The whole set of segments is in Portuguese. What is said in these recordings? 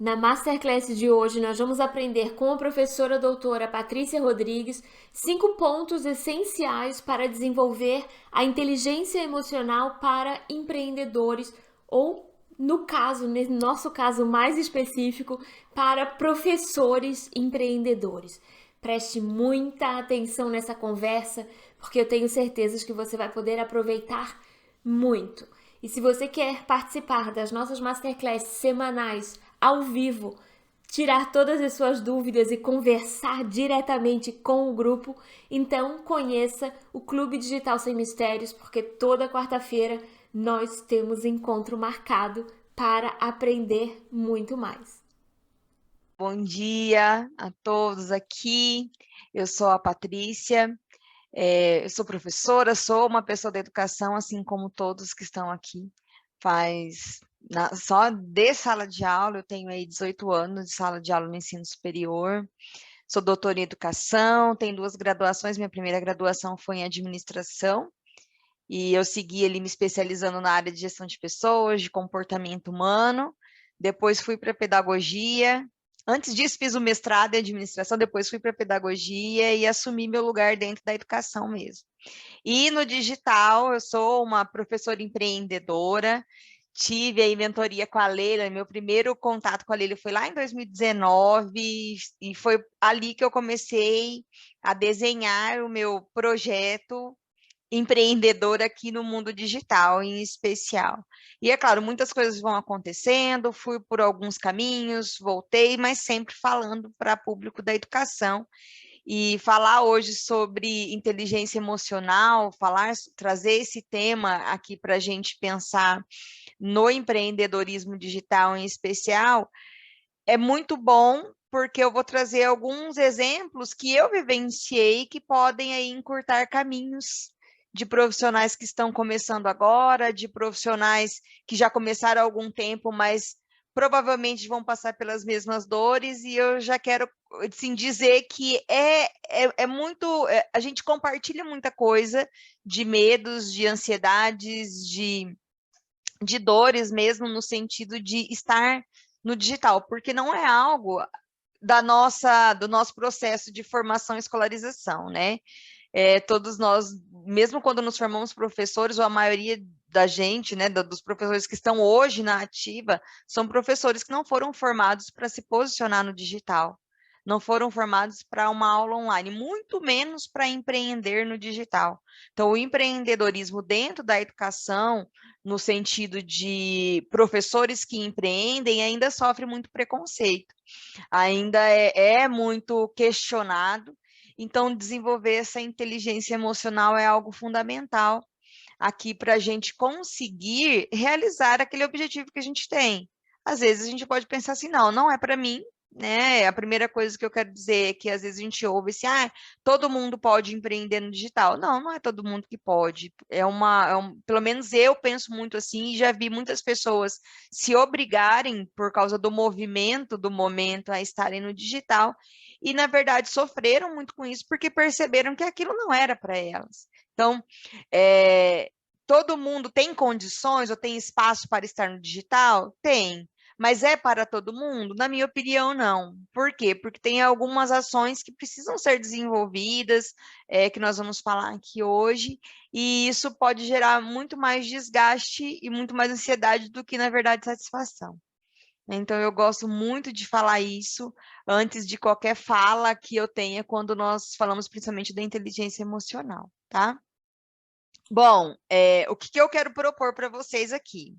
Na Masterclass de hoje, nós vamos aprender com a professora doutora Patrícia Rodrigues 5 pontos essenciais para desenvolver a inteligência emocional para empreendedores ou, no nosso caso mais específico, para professores empreendedores. Preste muita atenção nessa conversa, porque eu tenho certeza que você vai poder aproveitar muito. E se você quer participar das nossas masterclasses semanais ao vivo, tirar todas as suas dúvidas e conversar diretamente com o grupo, então conheça o Clube Digital Sem Mistérios, porque toda quarta-feira nós temos encontro marcado para aprender muito mais. Bom dia a todos aqui. Eu sou a Patrícia, eu sou professora, sou uma pessoa da educação, assim como todos que estão aqui. Só de sala de aula, eu tenho aí 18 anos de sala de aula no ensino superior. Sou doutora em educação, tenho 2 graduações. Minha primeira graduação foi em administração e eu segui ali me especializando na área de gestão de pessoas, de comportamento humano. Depois fui para pedagogia. Antes disso, fiz o mestrado em administração, depois fui para pedagogia e assumi meu lugar dentro da educação mesmo. E no digital, eu sou uma professora empreendedora, tive aí mentoria com a Leila, meu primeiro contato com a Leila foi lá em 2019, e foi ali que eu comecei a desenhar o meu projeto empreendedor aqui no mundo digital, em especial. E é claro, muitas coisas vão acontecendo, fui por alguns caminhos, voltei, mas sempre falando para público da educação. E falar hoje sobre inteligência emocional, trazer esse tema aqui para a gente pensar no empreendedorismo digital em especial, é muito bom, porque eu vou trazer alguns exemplos que eu vivenciei que podem aí encurtar caminhos de profissionais que estão começando agora, de profissionais que já começaram há algum tempo, mas provavelmente vão passar pelas mesmas dores, e eu já quero assim, dizer que a gente compartilha muita coisa de medos, de ansiedades, de dores mesmo, no sentido de estar no digital, porque não é algo do nosso processo de formação e escolarização, né? Todos nós, mesmo quando nos formamos professores, ou a maioria da gente, né, dos professores que estão hoje na ativa, são professores que não foram formados para se posicionar no digital, não foram formados para uma aula online, muito menos para empreender no digital. Então, o empreendedorismo dentro da educação, no sentido de professores que empreendem, ainda sofre muito preconceito, ainda é muito questionado. Então, desenvolver essa inteligência emocional é algo fundamental aqui para a gente conseguir realizar aquele objetivo que a gente tem. Às vezes a gente pode pensar assim, não, não é para mim, né? A primeira coisa que eu quero dizer é que às vezes a gente ouve assim, todo mundo pode empreender no digital. Não, não é todo mundo que pode. Pelo menos eu penso muito assim, e já vi muitas pessoas se obrigarem por causa do movimento do momento a estarem no digital, e na verdade sofreram muito com isso porque perceberam que aquilo não era para elas. Então, é, todo mundo tem condições ou tem espaço para estar no digital? Tem. Mas é para todo mundo? Na minha opinião, não. Por quê? Porque tem algumas ações que precisam ser desenvolvidas, que nós vamos falar aqui hoje, e isso pode gerar muito mais desgaste e muito mais ansiedade do que, na verdade, satisfação. Então, eu gosto muito de falar isso antes de qualquer fala que eu tenha quando nós falamos principalmente da inteligência emocional, tá? Bom, o que eu quero propor para vocês aqui?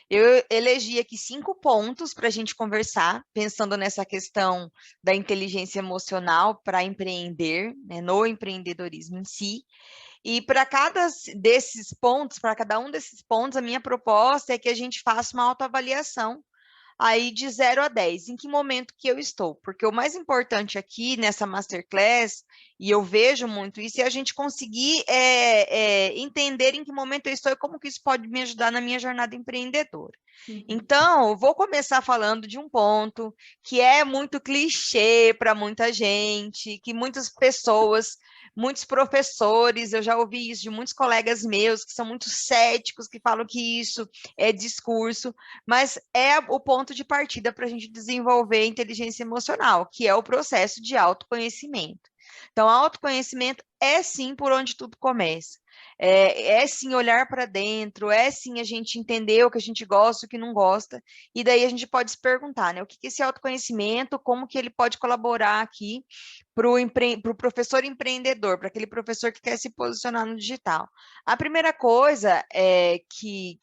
Eu elegi aqui 5 pontos para a gente conversar, pensando nessa questão da inteligência emocional para empreender, né, no empreendedorismo em si. E para cada um desses pontos, a minha proposta é que a gente faça uma autoavaliação aí de 0 a 10, em que momento que eu estou? Porque o mais importante aqui nessa masterclass, e eu vejo muito isso, é a gente conseguir entender em que momento eu estou e como que isso pode me ajudar na minha jornada empreendedora. Uhum. Então, eu vou começar falando de um ponto que é muito clichê para muita gente, que muitas pessoas muitos professores, eu já ouvi isso de muitos colegas meus que são muito céticos, que falam que isso é discurso, mas é o ponto de partida para a gente desenvolver a inteligência emocional, que é o processo de autoconhecimento. Então, autoconhecimento é sim por onde tudo começa. É sim olhar para dentro, é sim a gente entender o que a gente gosta, o que não gosta, e daí a gente pode se perguntar, né, o que que esse autoconhecimento, como que ele pode colaborar aqui para o professor empreendedor, para aquele professor que quer se posicionar no digital. A primeira coisa é que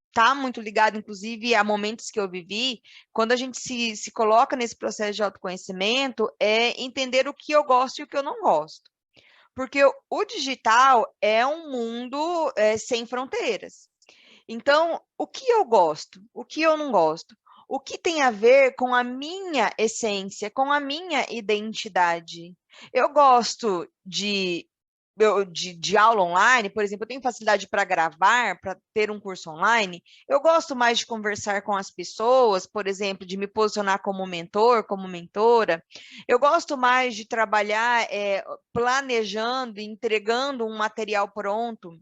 está muito ligado, inclusive, a momentos que eu vivi, quando a gente se coloca nesse processo de autoconhecimento, é entender o que eu gosto e o que eu não gosto. Porque o digital é um mundo sem fronteiras. Então, o que eu gosto, o que eu não gosto, o que tem a ver com a minha essência, com a minha identidade. Eu gosto de aula online, por exemplo, eu tenho facilidade para gravar, para ter um curso online. Eu gosto mais de conversar com as pessoas, por exemplo, de me posicionar como mentor, como mentora. Eu gosto mais de trabalhar planejando, entregando um material pronto,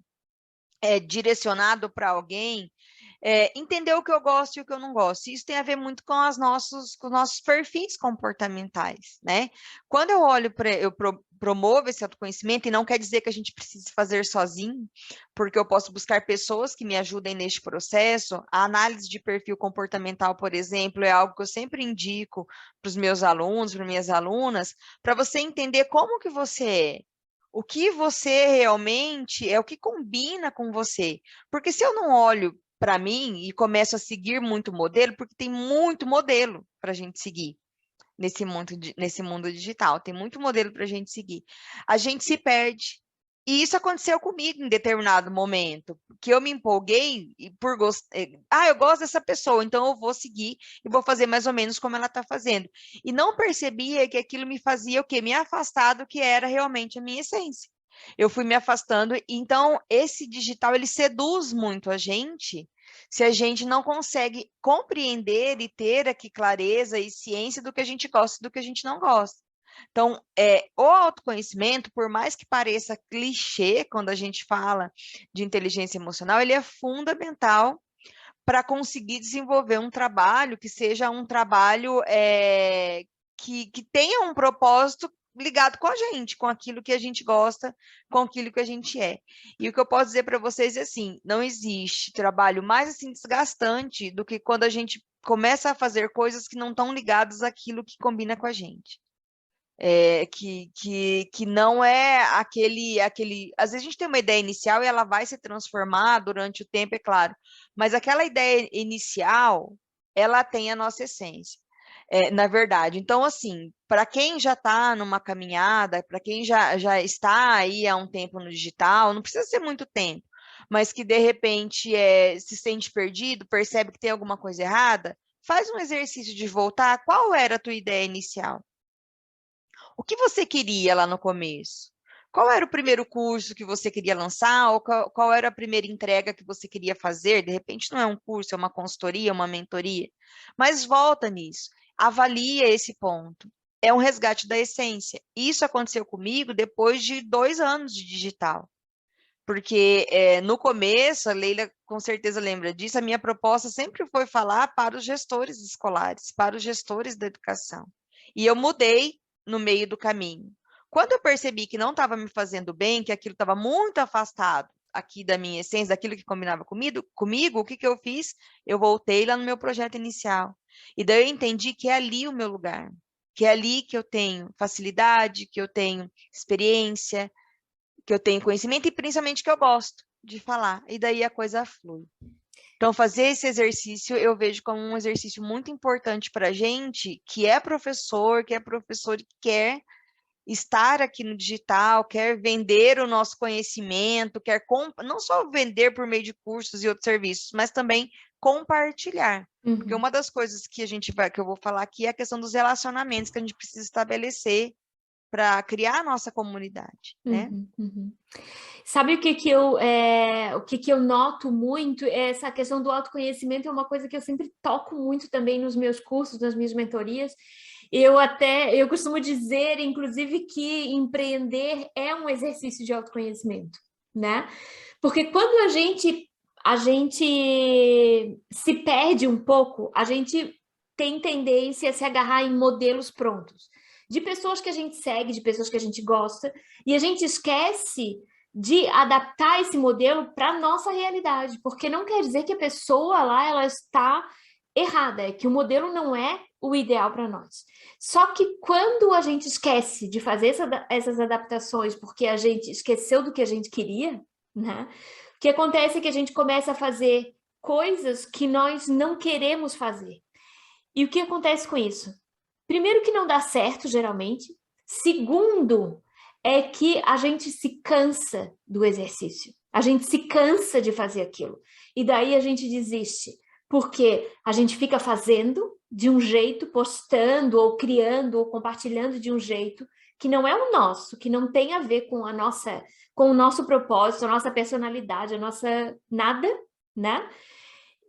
direcionado para alguém, entender o que eu gosto e o que eu não gosto. Isso tem a ver muito com com os nossos perfis comportamentais, né? Quando eu olho para, promovo esse autoconhecimento, e não quer dizer que a gente precise fazer sozinho, porque eu posso buscar pessoas que me ajudem neste processo. A análise de perfil comportamental, por exemplo, é algo que eu sempre indico para os meus alunos, para minhas alunas, para você entender como que você é. O que você realmente é o que combina com você. Porque se eu não olho para mim e começo a seguir muito modelo, porque tem muito modelo para a gente seguir nesse mundo digital, tem muito modelo para a gente seguir. A gente se perde. E isso aconteceu comigo em determinado momento, que eu me empolguei e por eu gosto dessa pessoa, então eu vou seguir e vou fazer mais ou menos como ela está fazendo. E não percebia que aquilo me fazia o quê? Me afastar do que era realmente a minha essência. Eu fui me afastando, então esse digital ele seduz muito a gente se a gente não consegue compreender e ter aqui clareza e ciência do que a gente gosta e do que a gente não gosta. Então, o autoconhecimento, por mais que pareça clichê quando a gente fala de inteligência emocional, ele é fundamental para conseguir desenvolver um trabalho que seja um trabalho que tenha um propósito ligado com a gente, com aquilo que a gente gosta, com aquilo que a gente é. E o que eu posso dizer para vocês é assim, não existe trabalho mais assim desgastante do que quando a gente começa a fazer coisas que não estão ligadas àquilo que combina com a gente. Que não é aquele. Às vezes a gente tem uma ideia inicial e ela vai se transformar durante o tempo, é claro, mas aquela ideia inicial, ela tem a nossa essência, na verdade. Então, assim, para quem já está numa caminhada, para quem já está aí há um tempo no digital, não precisa ser muito tempo, mas que de repente se sente perdido, percebe que tem alguma coisa errada, faz um exercício de voltar. Qual era a tua ideia inicial? O que você queria lá no começo? Qual era o primeiro curso que você queria lançar? Ou qual era a primeira entrega que você queria fazer? De repente não é um curso, é uma consultoria, uma mentoria. Mas volta nisso, avalia esse ponto. É um resgate da essência. Isso aconteceu comigo depois de 2 anos de digital. Porque no começo, a Leila com certeza lembra disso, a minha proposta sempre foi falar para os gestores escolares, para os gestores da educação. E eu mudei no meio do caminho. Quando eu percebi que não estava me fazendo bem, que aquilo estava muito afastado aqui da minha essência, daquilo que combinava comigo, o que que eu fiz? Eu voltei lá no meu projeto inicial. E daí eu entendi que é ali o meu lugar, que é ali que eu tenho facilidade, que eu tenho experiência, que eu tenho conhecimento e principalmente que eu gosto de falar. E daí a coisa flui. Então, fazer esse exercício eu vejo como um exercício muito importante para a gente que é professor e quer estar aqui no digital, quer vender o nosso conhecimento, quer não só vender por meio de cursos e outros serviços, mas também compartilhar. Porque Uhum. uma das coisas que que eu vou falar aqui é a questão dos relacionamentos que a gente precisa estabelecer para criar a nossa comunidade, né? Uhum, uhum. Sabe o que que eu noto muito? Essa questão do autoconhecimento é uma coisa que eu sempre toco muito também nos meus cursos, nas minhas mentorias, Eu costumo dizer, inclusive, que empreender é um exercício de autoconhecimento, né? Porque quando a gente se perde um pouco, a gente tem tendência a se agarrar em modelos prontos, de pessoas que a gente segue, de pessoas que a gente gosta, e a gente esquece de adaptar esse modelo para a nossa realidade, porque não quer dizer que a pessoa lá ela está errada, é que o modelo não é o ideal para nós. Só que quando a gente esquece de fazer essas adaptações porque a gente esqueceu do que a gente queria, né? O que acontece é que a gente começa a fazer coisas que nós não queremos fazer. E o que acontece com isso? Primeiro, que não dá certo, geralmente. Segundo, é que a gente se cansa do exercício. A gente se cansa de fazer aquilo. E daí a gente desiste. Porque a gente fica fazendo de um jeito, postando, ou criando, ou compartilhando de um jeito que não é o nosso, que não tem a ver com com o nosso propósito, a nossa personalidade, a nossa nada, né?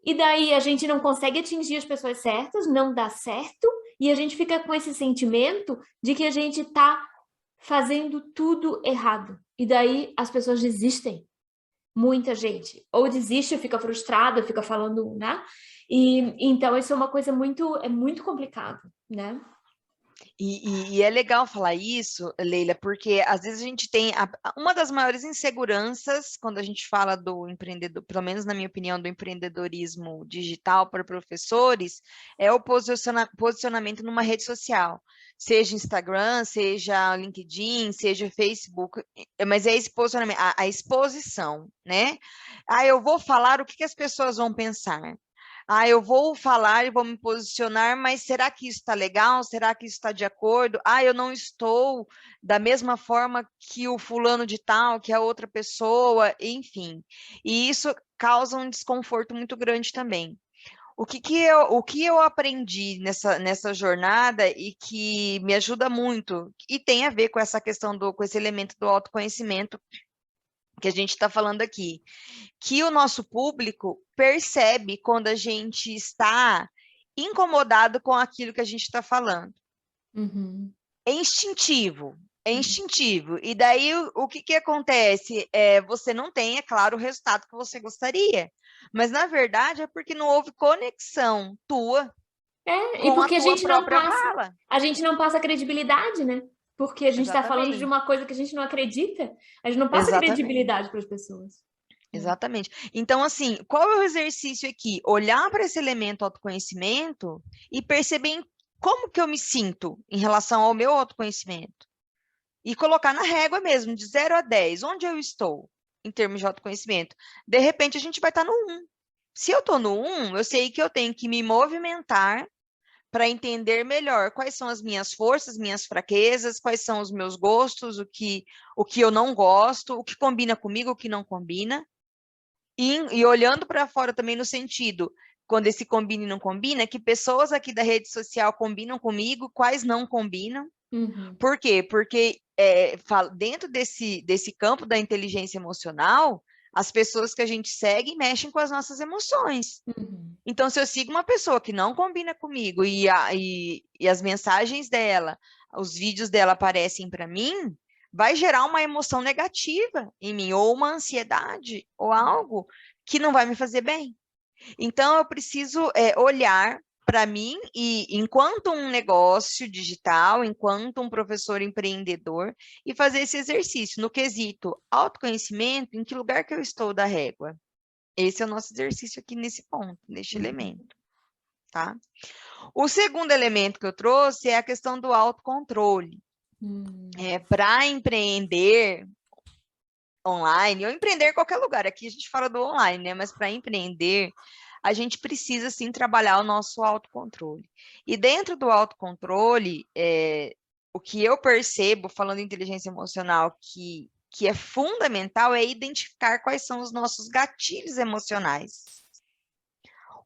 E daí a gente não consegue atingir as pessoas certas, não dá certo, e a gente fica com esse sentimento de que a gente está fazendo tudo errado. E daí as pessoas desistem, muita gente. Ou desiste, fica frustrada, fica falando, né? E então isso é uma coisa é muito complicado, né? E é legal falar isso, Leila, porque às vezes a gente tem uma das maiores inseguranças quando a gente fala do empreendedor, pelo menos na minha opinião, do empreendedorismo digital para professores, é o posicionamento numa rede social, seja Instagram, seja LinkedIn, seja Facebook, mas é esse posicionamento, a exposição, né? Ah, eu vou falar o que as pessoas vão pensar. Ah, eu vou falar e vou me posicionar, mas será que isso está legal? Será que isso está de acordo? Ah, eu não estou da mesma forma que o fulano de tal, que a outra pessoa, enfim. E isso causa um desconforto muito grande também. O que eu aprendi nessa jornada e que me ajuda muito, e tem a ver com essa questão com esse elemento do autoconhecimento que a gente está falando aqui, que o nosso público percebe quando a gente está incomodado com aquilo que a gente está falando. Uhum. É instintivo, é instintivo. E daí o que acontece? É, você não tem, é claro, o resultado que você gostaria. Mas na verdade é porque não houve conexão tua E com a porque tua própria fala. a gente não passa credibilidade, né? Porque a gente está falando de Exatamente. uma coisa que a gente não acredita, a gente não passa Exatamente. credibilidade para as pessoas. Exatamente. Então, assim, qual é o exercício aqui? Olhar para esse elemento autoconhecimento e perceber como que eu me sinto em relação ao meu autoconhecimento. E colocar na régua mesmo, de 0 a 10, onde eu estou em termos de autoconhecimento. De repente, a gente vai estar no 1. Se eu estou no 1, eu sei que eu tenho que me movimentar para entender melhor quais são as minhas forças, minhas fraquezas, quais são os meus gostos, o que eu não gosto, o que combina comigo, o que não combina. E olhando para fora também no sentido, quando esse combina e não combina, que pessoas aqui da rede social combinam comigo, quais não combinam. Uhum. Por quê? Porque dentro desse campo da inteligência emocional, as pessoas que a gente segue mexem com as nossas emoções. Uhum. Então, se eu sigo uma pessoa que não combina comigo e as mensagens dela, os vídeos dela aparecem para mim, vai gerar uma emoção negativa em mim, ou uma ansiedade, ou algo que não vai me fazer bem. Então, eu preciso olhar para mim e, enquanto um negócio digital, enquanto um professor empreendedor, e fazer esse exercício no quesito autoconhecimento, em que lugar que eu estou da régua. Esse é o nosso exercício aqui nesse ponto, neste elemento, tá? O segundo elemento que eu trouxe é a questão do autocontrole. Para empreender online, ou empreender em qualquer lugar, aqui a gente fala do online, né? Mas para empreender, a gente precisa, sim, trabalhar o nosso autocontrole. E dentro do autocontrole, o que eu percebo, falando em inteligência emocional, que é fundamental é identificar quais são os nossos gatilhos emocionais.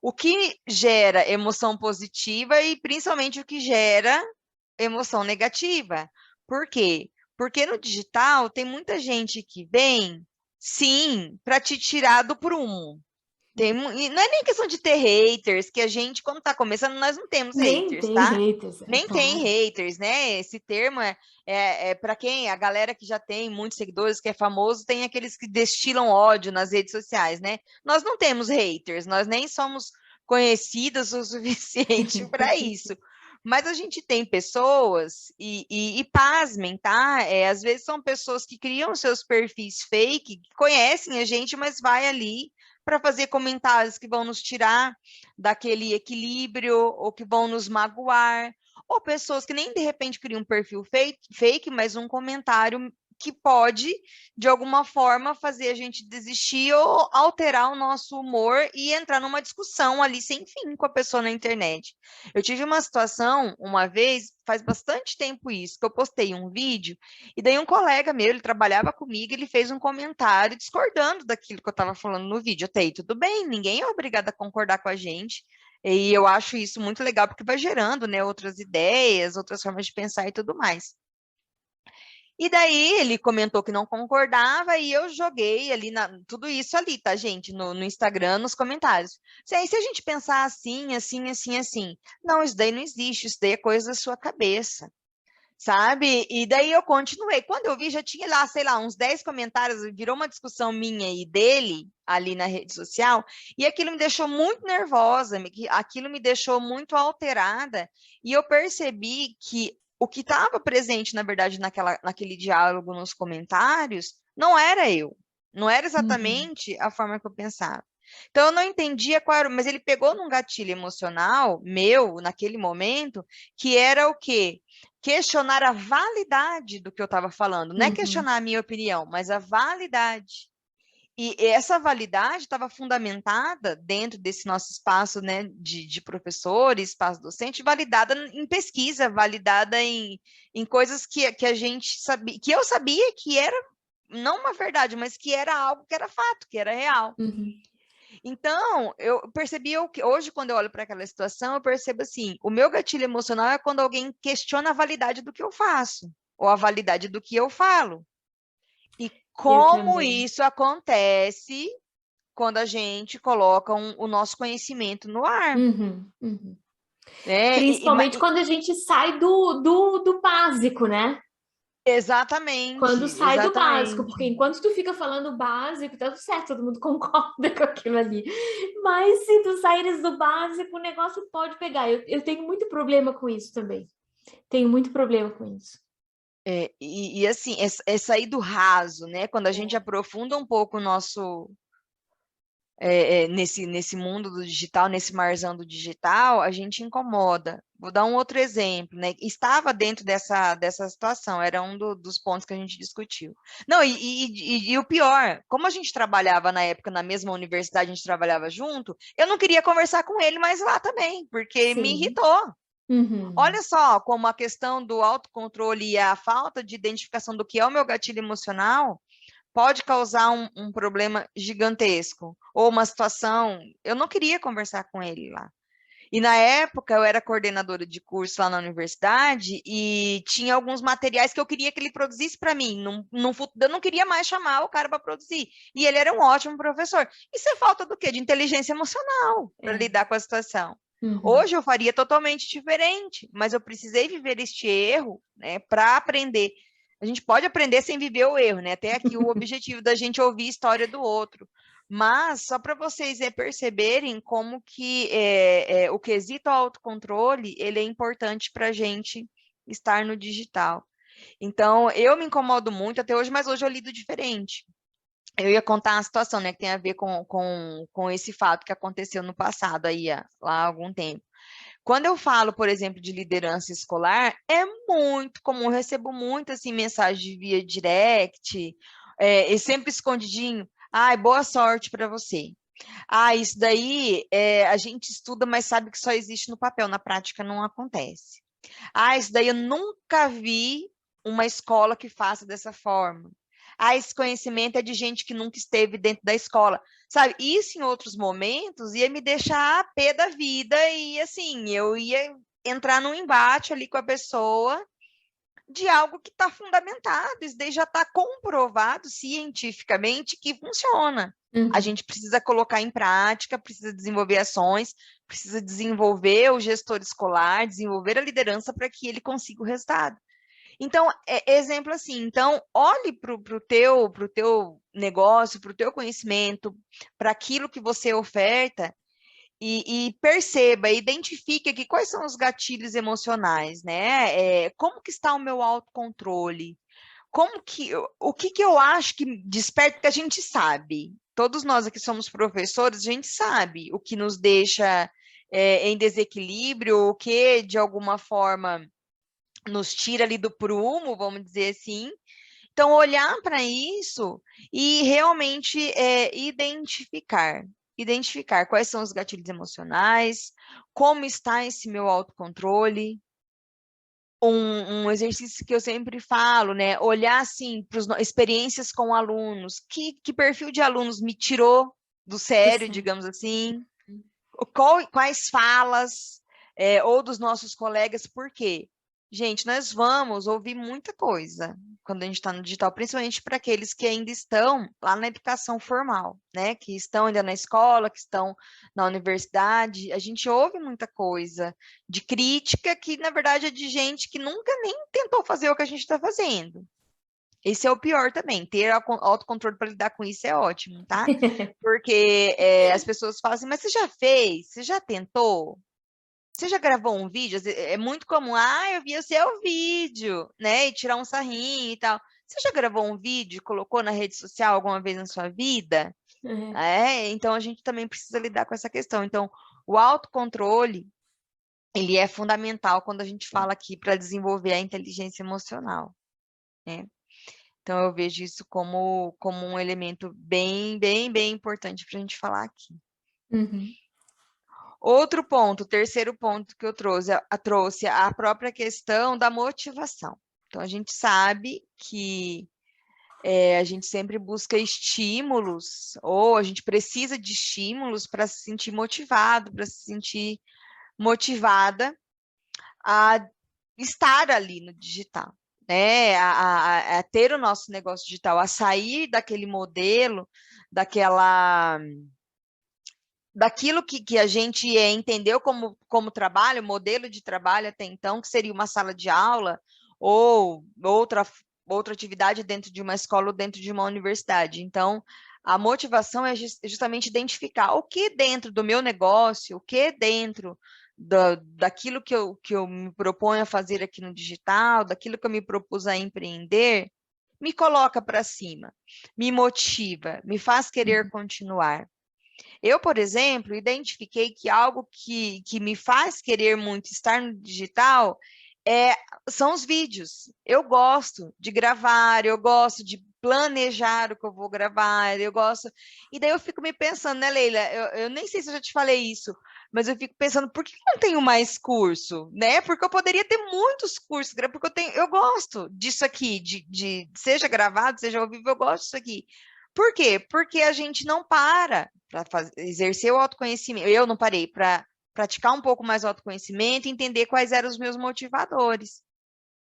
O que gera emoção positiva e principalmente o que gera emoção negativa. Por quê? Porque no digital tem muita gente que vem, sim, para te tirar do prumo. E não é nem questão de ter haters, que a gente, quando tá começando, nós não temos Nem haters, tem tá? haters, é Nem tem claro. haters, né? Esse termo é para quem, a galera que já tem muitos seguidores, que é famoso, tem aqueles que destilam ódio nas redes sociais, né? Nós não temos haters, nós nem somos conhecidas o suficiente para isso. Mas a gente tem pessoas, e pasmem, tá? Às vezes são pessoas que criam seus perfis fake, que conhecem a gente, mas vai ali para fazer comentários que vão nos tirar daquele equilíbrio ou que vão nos magoar, ou pessoas que nem de repente criam um perfil fake, mas um comentário que pode, de alguma forma, fazer a gente desistir ou alterar o nosso humor e entrar numa discussão ali sem fim com a pessoa na internet. Eu tive uma situação uma vez, faz bastante tempo isso, que eu postei um vídeo e daí um colega meu, ele trabalhava comigo, ele fez um comentário discordando daquilo que eu estava falando no vídeo. Até aí, tudo bem, ninguém é obrigado a concordar com a gente. E eu acho isso muito legal, porque vai gerando, né, outras ideias, outras formas de pensar e tudo mais. E daí ele comentou que não concordava e eu joguei ali tudo isso ali, tá, gente? No Instagram, nos comentários. Se a gente pensar assim, assim, assim, assim, não, isso daí não existe, isso daí é coisa da sua cabeça, sabe? E daí eu continuei. Quando eu vi, já tinha lá, sei lá, uns 10 comentários, virou uma discussão minha e dele ali na rede social, e aquilo me deixou muito nervosa, aquilo me deixou muito alterada, e eu percebi que o que estava presente, na verdade, naquele diálogo nos comentários, não era eu. Não era Uhum. exatamente a forma que eu pensava. Então, eu não entendia qual era, mas ele pegou num gatilho emocional meu, naquele momento, que era o quê? Questionar a validade do que eu estava falando. Não é Uhum. questionar a minha opinião, mas a validade. E essa validade estava fundamentada dentro desse nosso espaço, né, de professor, espaço docente, validada em pesquisa, validada em coisas que a gente sabia, que eu sabia que era não uma verdade, mas que era algo que era fato, que era real. Uhum. Então, eu percebi que hoje, quando eu olho para aquela situação, eu percebo assim: o meu gatilho emocional é quando alguém questiona a validade do que eu faço, ou a validade do que eu falo. E Eu como também. isso acontece quando a gente coloca o nosso conhecimento no ar, Uhum. Uhum. né? Principalmente quando a gente sai do básico, né? Exatamente, Quando sai do básico, exatamente. porque enquanto tu fica falando básico, tá tudo certo, todo mundo concorda com aquilo ali. Mas se tu saíres do básico, o negócio pode pegar. Eu tenho muito problema com isso também. Tenho muito problema com isso. E assim, é sair do raso, né? Quando a gente É. aprofunda um pouco o nosso nesse mundo do digital, nesse marzão do digital, a gente incomoda. Vou dar um outro exemplo, né? Estava dentro dessa situação, era dos pontos que a gente discutiu. Não, e o pior, como a gente trabalhava na época na mesma universidade, a gente trabalhava junto, eu não queria conversar com ele mais lá também, porque me Sim. irritou. Uhum. Olha só como a questão do autocontrole e a falta de identificação do que é o meu gatilho emocional pode causar um problema gigantesco, ou uma situação. Eu não queria conversar com ele lá. E na época eu era coordenadora de curso lá na universidade e tinha alguns materiais que eu queria que ele produzisse para mim. Eu não queria mais chamar o cara para produzir. E ele era um ótimo professor. Isso é falta do quê? De inteligência emocional para É. lidar com a situação. Uhum. Hoje eu faria totalmente diferente, mas eu precisei viver este erro, né, para aprender. A gente pode aprender sem viver o erro, né? Até aqui o objetivo da gente ouvir a história do outro. Mas só para vocês perceberem como que o quesito autocontrole ele é importante para a gente estar no digital. Então, eu me incomodo muito até hoje, mas hoje eu lido diferente. Eu ia contar uma situação, né, que tem a ver com esse fato que aconteceu no passado, aí, lá há algum tempo. Quando eu falo, por exemplo, de liderança escolar, é muito comum, eu recebo muito, assim, mensagem via direct, e sempre escondidinho. Ai, boa sorte para você. Ah, isso daí a gente estuda, mas sabe que só existe no papel, na prática não acontece. Ah, isso daí eu nunca vi uma escola que faça dessa forma. Ah, esse conhecimento é de gente que nunca esteve dentro da escola. Sabe, isso em outros momentos ia me deixar a pé da vida e assim, eu ia entrar num embate ali com a pessoa de algo que está fundamentado, isso daí já está comprovado cientificamente que funciona. A Uhum. gente precisa colocar em prática, precisa desenvolver ações, precisa desenvolver o gestor escolar, desenvolver a liderança para que ele consiga o resultado. Então, exemplo assim, então, olhe para o teu negócio, para o teu conhecimento, para aquilo que você oferta, e perceba, identifique aqui quais são os gatilhos emocionais, né? Como que está o meu autocontrole? O que que eu acho que desperta? Porque a gente sabe, todos nós aqui somos professores, a gente sabe o que nos deixa em desequilíbrio, o que de alguma forma nos tira ali do prumo, vamos dizer assim. Então, olhar para isso e realmente identificar quais são os gatilhos emocionais, como está esse meu autocontrole. Um exercício que eu sempre falo, né? Olhar assim para experiências com alunos, que perfil de alunos me tirou do Do sério, céu. digamos assim, quais falas, ou dos nossos colegas, por quê? Gente, nós vamos ouvir muita coisa quando a gente está no digital, principalmente para aqueles que ainda estão lá na educação formal, né? Que estão ainda na escola, que estão na universidade. A gente ouve muita coisa de crítica que, na verdade, é de gente que nunca nem tentou fazer o que a gente está fazendo. Esse é o pior também. Ter autocontrole para lidar com isso é ótimo, tá? Porque as pessoas falam assim, mas você já fez? Você já tentou? Você já gravou um vídeo? É muito comum, eu vi o seu vídeo, né? E tirar um sarrinho e tal. Você já gravou um vídeo e colocou na rede social alguma vez na sua vida? Uhum. Então a gente também precisa lidar com essa questão. Então, o autocontrole, ele é fundamental quando a gente fala aqui para desenvolver a inteligência emocional, né? Então, eu vejo isso como um elemento bem, bem, bem importante para a gente falar aqui. Uhum. Outro ponto, terceiro ponto que eu trouxe a própria questão da motivação. Então, a gente sabe que a gente sempre busca estímulos, ou a gente precisa de estímulos para se sentir motivado, para se sentir motivada a estar ali no digital, né? A ter o nosso negócio digital, a sair daquele modelo, daquilo que a gente entendeu como trabalho, modelo de trabalho até então, que seria uma sala de aula ou outra atividade dentro de uma escola ou dentro de uma universidade. Então, a motivação é justamente identificar o que dentro do meu negócio, o que dentro daquilo que eu me proponho a fazer aqui no digital, daquilo que eu me propus a empreender, me coloca para cima, me motiva, me faz querer Uhum. continuar. Eu, por exemplo, identifiquei que algo que me faz querer muito estar no digital são os vídeos. Eu gosto de gravar, eu gosto de planejar o que eu vou gravar, eu gosto. E daí eu fico me pensando, né, Leila? Eu nem sei se eu já te falei isso, mas eu fico pensando, por que eu não tenho mais curso, né? Porque eu poderia ter muitos cursos, porque eu gosto disso aqui, seja gravado, seja ao vivo, eu gosto disso aqui. Por quê? Porque a gente não para exercer o autoconhecimento. Eu não parei para praticar um pouco mais o autoconhecimento e entender quais eram os meus motivadores.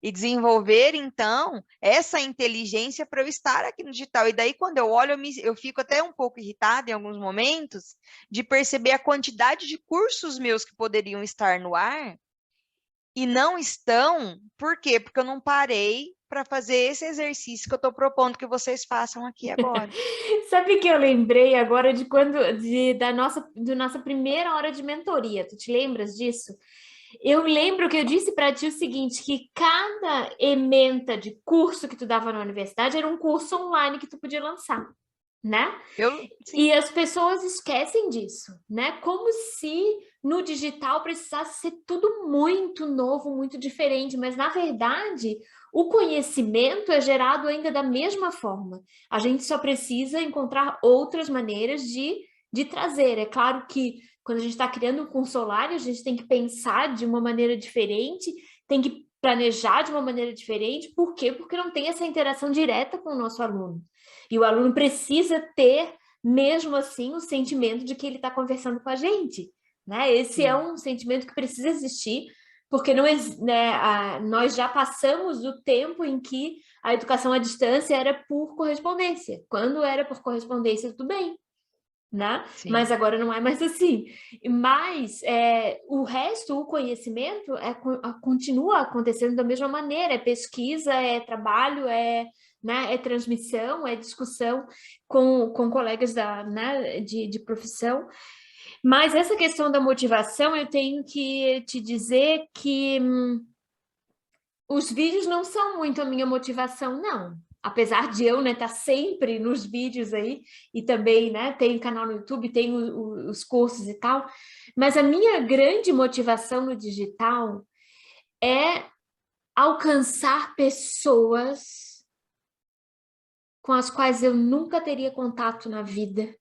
E desenvolver, então, essa inteligência para eu estar aqui no digital. E daí, quando eu olho, eu fico até um pouco irritada em alguns momentos de perceber a quantidade de cursos meus que poderiam estar no ar e não estão. Por quê? Porque eu não parei para fazer esse exercício que eu estou propondo que vocês façam aqui agora. Sabe que eu lembrei agora de da nossa primeira hora de mentoria. Tu te lembras disso? Eu lembro que eu disse para ti o seguinte, que cada ementa de curso que tu dava na universidade era um curso online que tu podia lançar, né? Sim. E as pessoas esquecem disso, né? Como se no digital precisasse ser tudo muito novo, muito diferente, mas na verdade o conhecimento é gerado ainda da mesma forma. A gente só precisa encontrar outras maneiras de trazer. É claro que quando a gente está criando um curso online, a gente tem que pensar de uma maneira diferente, tem que planejar de uma maneira diferente. Por quê? Porque não tem essa interação direta com o nosso aluno. E o aluno precisa ter mesmo assim o sentimento de que ele está conversando com a gente, né? Esse é Sim. um sentimento que precisa existir porque não, né, nós já passamos do tempo em que a educação à distância era por correspondência. Quando era por correspondência, tudo bem, né? Sim. Mas agora não é mais assim. Mas o resto, o conhecimento, continua acontecendo da mesma maneira. É pesquisa, é trabalho, né, é transmissão, é discussão com colegas né, de profissão. Mas essa questão da motivação, eu tenho que te dizer que os vídeos não são muito a minha motivação, não. Apesar de eu, né, estar sempre nos vídeos aí, e também, né, tenho canal no YouTube, tenho os cursos e tal, mas a minha grande motivação no digital é alcançar pessoas com as quais eu nunca teria contato na vida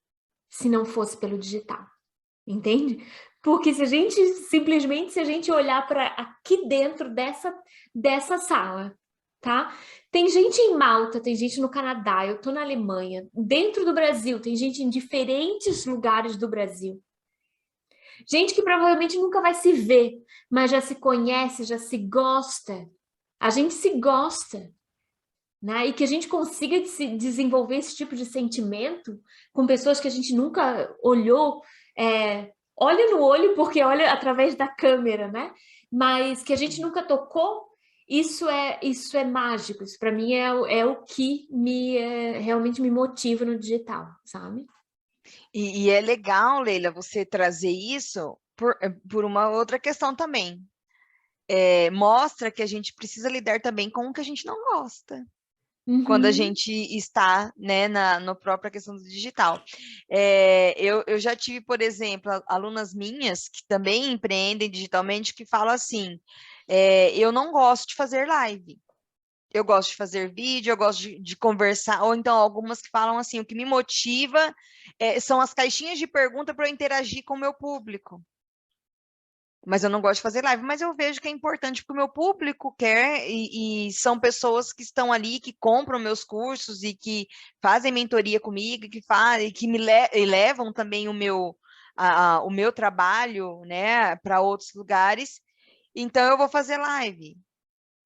se não fosse pelo digital. Entende? Porque se a gente olhar para aqui dentro dessa sala, tá? Tem gente em Malta, tem gente no Canadá, eu tô na Alemanha, dentro do Brasil, tem gente em diferentes lugares do Brasil. Gente que provavelmente nunca vai se ver, mas já se conhece, já se gosta. A gente se gosta, né? E que a gente consiga desenvolver esse tipo de sentimento com pessoas que a gente nunca olhou, olha no olho porque olha através da câmera, né? Mas que a gente nunca tocou, isso é mágico. Isso para mim é o que realmente me motiva no digital, sabe? E é legal, Leila, você trazer isso por uma outra questão também. Mostra que a gente precisa lidar também com o que a gente não gosta. Quando a Uhum. gente está, né, na própria questão do digital. Eu já tive, por exemplo, alunas minhas que também empreendem digitalmente, que falam assim, eu não gosto de fazer live, eu gosto de fazer vídeo, eu gosto de conversar, ou então algumas que falam assim, o que me motiva são as caixinhas de pergunta para eu interagir com o meu público. Mas eu não gosto de fazer live, mas eu vejo que é importante porque o meu público quer, e são pessoas que estão ali, que compram meus cursos e que fazem mentoria comigo, e que e levam também o meu trabalho, né, para outros lugares. Então eu vou fazer live,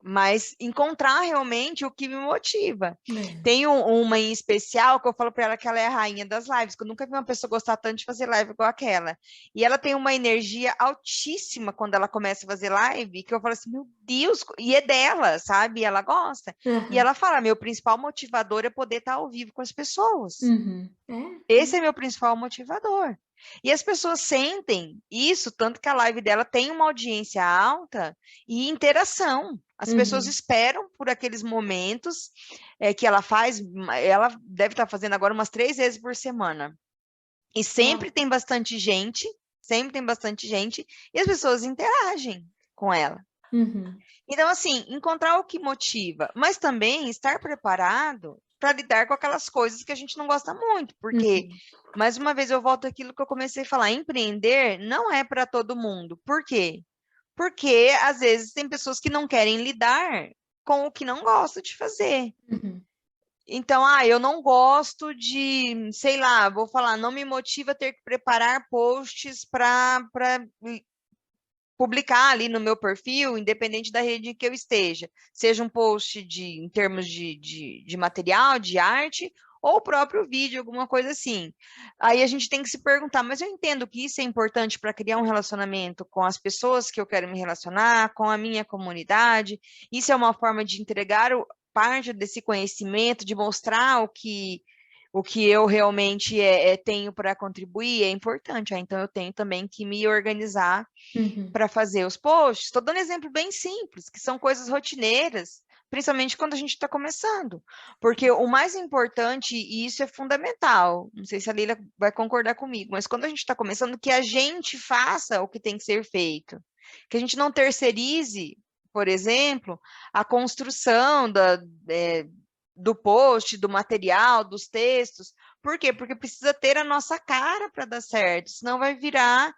mas encontrar realmente o que me motiva. É. Tem uma em especial que eu falo para ela que ela é a rainha das lives, que eu nunca vi uma pessoa gostar tanto de fazer live igual aquela. E ela tem uma energia altíssima quando ela começa a fazer live, que eu falo assim, meu Deus, e é dela, sabe? E ela gosta. E Aham. ela fala, meu principal motivador é poder estar ao vivo com as pessoas. Uhum. Esse é meu principal motivador. E as pessoas sentem isso, tanto que a live dela tem uma audiência alta e interação. As pessoas Uhum. esperam por aqueles momentos que ela faz, ela deve estar fazendo agora umas 3 vezes por semana. E Uau. sempre tem bastante gente, e as pessoas interagem com ela. Uhum. Então, assim, encontrar o que motiva, mas também estar preparado para lidar com aquelas coisas que a gente não gosta muito, porque, Uhum. mais uma vez, eu volto àquilo que eu comecei a falar: empreender não é para todo mundo. Por quê? Porque, às vezes, tem pessoas que não querem lidar com o que não gostam de fazer. Uhum. Então, eu não gosto de, sei lá, vou falar, não me motiva a ter que preparar posts para publicar ali no meu perfil, independente da rede que eu esteja, seja um post em termos de material, de arte, ou o próprio vídeo, alguma coisa assim. Aí a gente tem que se perguntar, mas eu entendo que isso é importante para criar um relacionamento com as pessoas que eu quero me relacionar, com a minha comunidade, isso é uma forma de entregar parte desse conhecimento, de mostrar o que eu realmente tenho para contribuir, é importante. Então, eu tenho também que me organizar Uhum. para fazer os posts. Estou dando exemplo bem simples, que são coisas rotineiras, principalmente quando a gente está começando. Porque o mais importante, e isso é fundamental, não sei se a Lila vai concordar comigo, mas quando a gente está começando, que a gente faça o que tem que ser feito. Que a gente não terceirize, por exemplo, a construção do post, do material, dos textos. Por quê? Porque precisa ter a nossa cara para dar certo, senão vai virar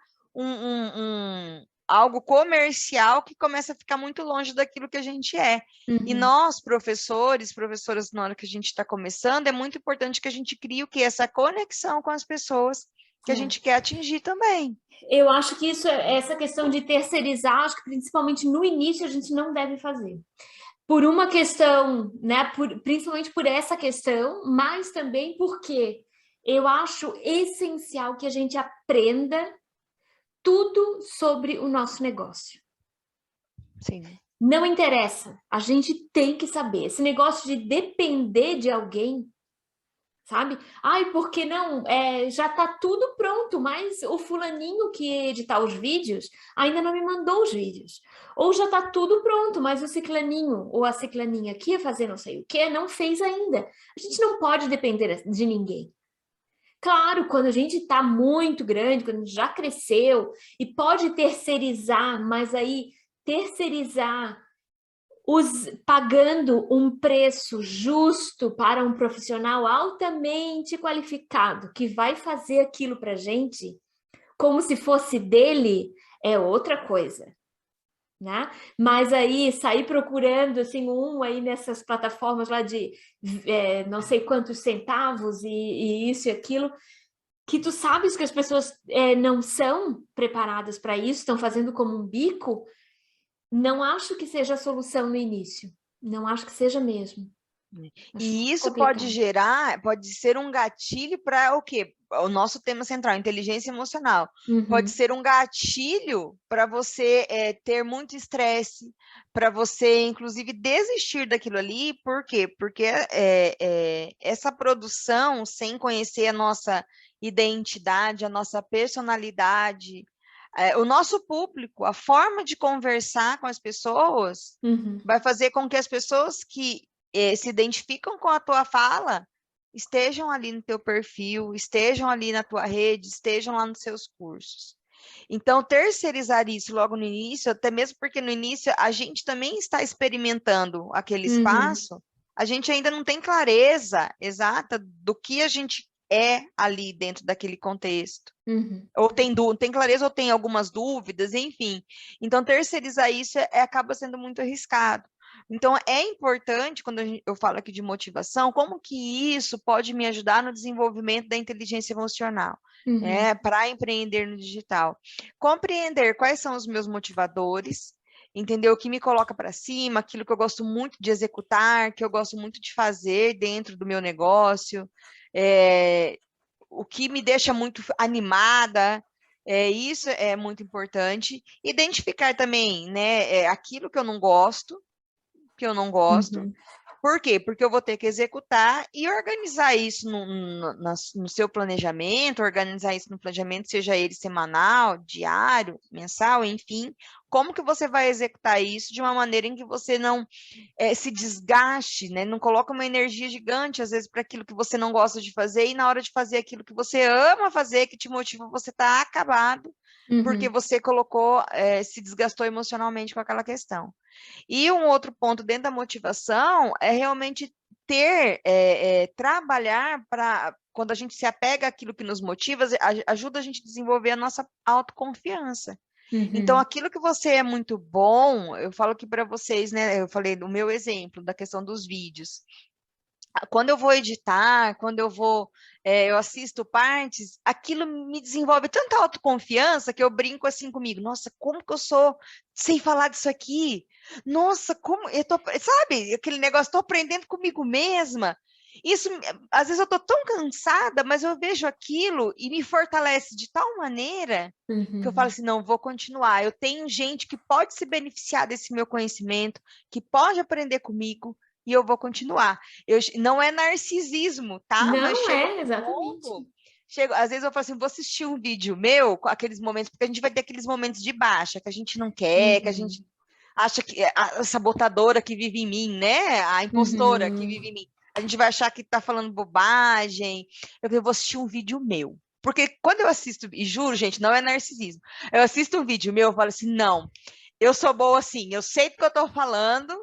algo comercial que começa a ficar muito longe daquilo que a gente é. E Uhum. nós, professores, professoras, na hora que a gente está começando, é muito importante que a gente crie o quê? Essa conexão com as pessoas que a gente quer atingir também. Eu acho que essa questão de terceirizar, acho que principalmente no início a gente não deve fazer. Por uma questão, né? Principalmente por essa questão, mas também porque eu acho essencial que a gente aprenda tudo sobre o nosso negócio. Sim. Não interessa, a gente tem que saber. Esse negócio de depender de alguém, sabe? Ai, porque não? Já tá tudo pronto, mas o fulaninho que ia editar os vídeos ainda não me mandou os vídeos. Ou já tá tudo pronto, mas o ciclaninho ou a ciclaninha que ia fazer não sei o que não fez ainda. A gente não pode depender de ninguém. Claro, quando a gente está muito grande, quando a gente já cresceu e pode terceirizar, mas aí terceirizar pagando um preço justo para um profissional altamente qualificado que vai fazer aquilo para a gente, como se fosse dele, é outra coisa, né? Mas aí sair procurando assim aí nessas plataformas lá de não sei quantos centavos e isso e aquilo, que tu sabes que as pessoas não são preparadas para isso, estão fazendo como um bico. Não acho que seja a solução no início. Não acho que seja mesmo. Acho E muito isso pode complicado. gerar, pode ser um gatilho para o quê? O nosso tema central, inteligência emocional. Pode Uhum, ser um gatilho para você ter muito estresse, para você, inclusive, desistir daquilo ali. Por quê? Porque essa produção, sem conhecer a nossa identidade, a nossa personalidade, o nosso público, a forma de conversar com as pessoas, uhum, vai fazer com que as pessoas que se identificam com a tua fala estejam ali no teu perfil, estejam ali na tua rede, estejam lá nos seus cursos. Então, terceirizar isso logo no início, até mesmo porque no início a gente também está experimentando aquele uhum, espaço, a gente ainda não tem clareza exata do que a gente é ali dentro daquele contexto. uhum, Ou tem clareza ou tem algumas dúvidas, enfim. Então, terceirizar isso acaba sendo muito arriscado. Então, é importante, quando eu falo aqui de motivação, como que isso pode me ajudar no desenvolvimento da inteligência emocional, uhum, né, para empreender no digital. Compreender quais são os meus motivadores, entender o que me coloca para cima, aquilo que eu gosto muito de executar, que eu gosto muito de fazer dentro do meu negócio, o que me deixa muito animada, isso é muito importante. Identificar também, né, aquilo que eu não gosto. uhum, Por quê? Porque eu vou ter que executar e organizar isso no seu planejamento, organizar isso no planejamento, seja ele semanal, diário, mensal, enfim. Como que você vai executar isso de uma maneira em que você não se desgaste, né? Não coloca uma energia gigante, às vezes, para aquilo que você não gosta de fazer, e na hora de fazer aquilo que você ama fazer, que te motiva, você está acabado, porque uhum, você colocou, se desgastou emocionalmente com aquela questão. E um outro ponto dentro da motivação é realmente trabalhar para, quando a gente se apega àquilo que nos motiva, ajuda a gente a desenvolver a nossa autoconfiança. Então, uhum, aquilo que você é muito bom, eu falo aqui para vocês, né? Eu falei do meu exemplo, da questão dos vídeos. Quando eu vou editar, eu assisto partes, aquilo me desenvolve tanta autoconfiança que eu brinco assim comigo. Nossa, como que eu sei falar disso aqui? Nossa, como eu tô, sabe, aquele negócio, estou aprendendo comigo mesma. Isso, às vezes eu tô tão cansada, mas eu vejo aquilo e me fortalece de tal maneira que eu falo uhum. assim, não, vou continuar. Eu tenho gente que pode se beneficiar desse meu conhecimento, que pode aprender comigo, e eu vou continuar. Não é narcisismo, tá? Mas Não chega um é, exatamente. ponto. Às vezes eu falo assim, vou assistir um vídeo meu com aqueles momentos, porque a gente vai ter aqueles momentos de baixa que a gente não quer, que a gente Uhum, acha que a sabotadora que vive em mim, né? A impostora que uhum. vive em mim. A gente vai achar que tá falando bobagem. Eu vou assistir um vídeo meu. Porque quando eu assisto, e juro, gente, não é narcisismo. Eu assisto um vídeo meu, eu falo assim, não, eu sou boa assim, eu sei do que eu tô falando,